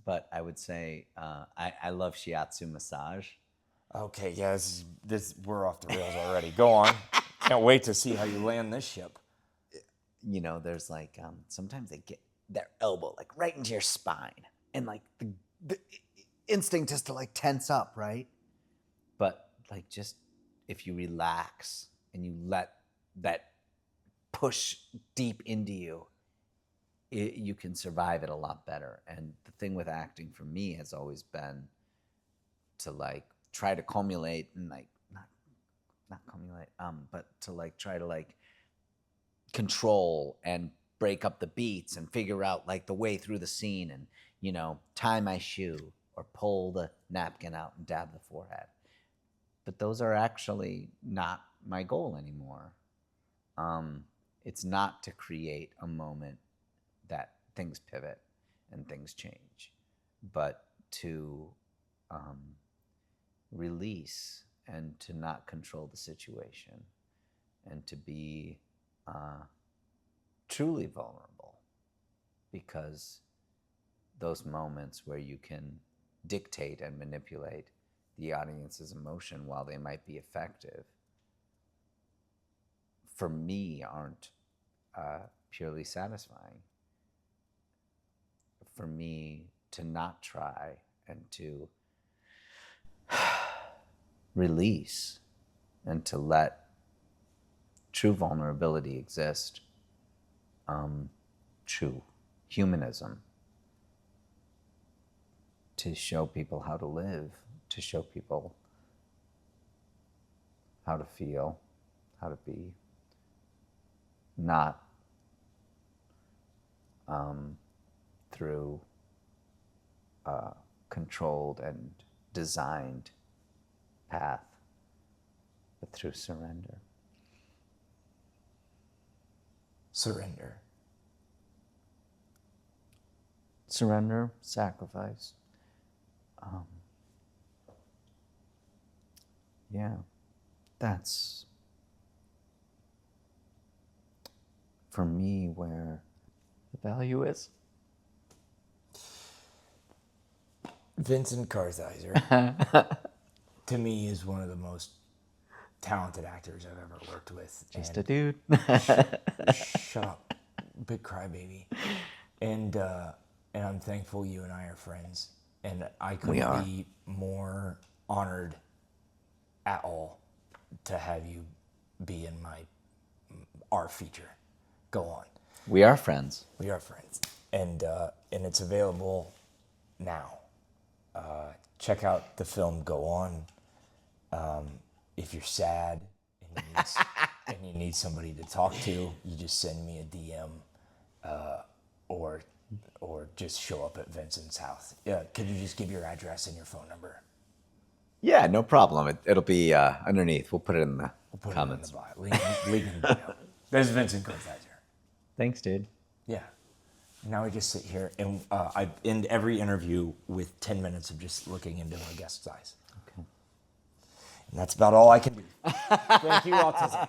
but I would say I love shiatsu massage. Okay, yeah, we're off the rails already. Go on. Can't wait to see how you land this ship. There's like sometimes they get their elbow like right into your spine, and like the instinct is to like tense up, right? But like just if you relax and you let that push deep into you, you can survive it a lot better. And the thing with acting for me has always been to like try to cumulate and like not cumulate, but to like try to like control and break up the beats and figure out like the way through the scene and, tie my shoe or pull the napkin out and dab the forehead. But those are actually not my goal anymore. It's not to create a moment that things pivot and things change, but to release and to not control the situation and to be truly vulnerable, because those moments where you can dictate and manipulate the audience's emotion while they might be effective, for me, aren't purely satisfying. For me, to not try and to release and to let true vulnerability exist, true humanism, to show people how to live, to show people how to feel, how to be, not through a controlled and designed path, but through surrender. Surrender. Surrender, sacrifice. Yeah, that's for me where the value is. Vincent Kartheiser, to me, is one of the most talented actors I've ever worked with. Just a dude. Shut up, big crybaby. And I'm thankful you and I are friends. And I couldn't be more honored at all to have you be in our feature. Go on. We are friends. We are friends. And it's available now. Check out the film Go On. If you're sad and you need somebody to talk to, you just send me a DM or just show up at Vincent's house. Yeah, could you just give your address and your phone number? Yeah, no problem. It'll be underneath. We'll put it in the comments. It in the bio. Link in the bio. There's Vincent Kartheiser. Thanks, dude. Yeah. Now I just sit here and I end every interview with 10 minutes of just looking into my guest's eyes. Okay. And that's about all I can do. Thank you, Autism.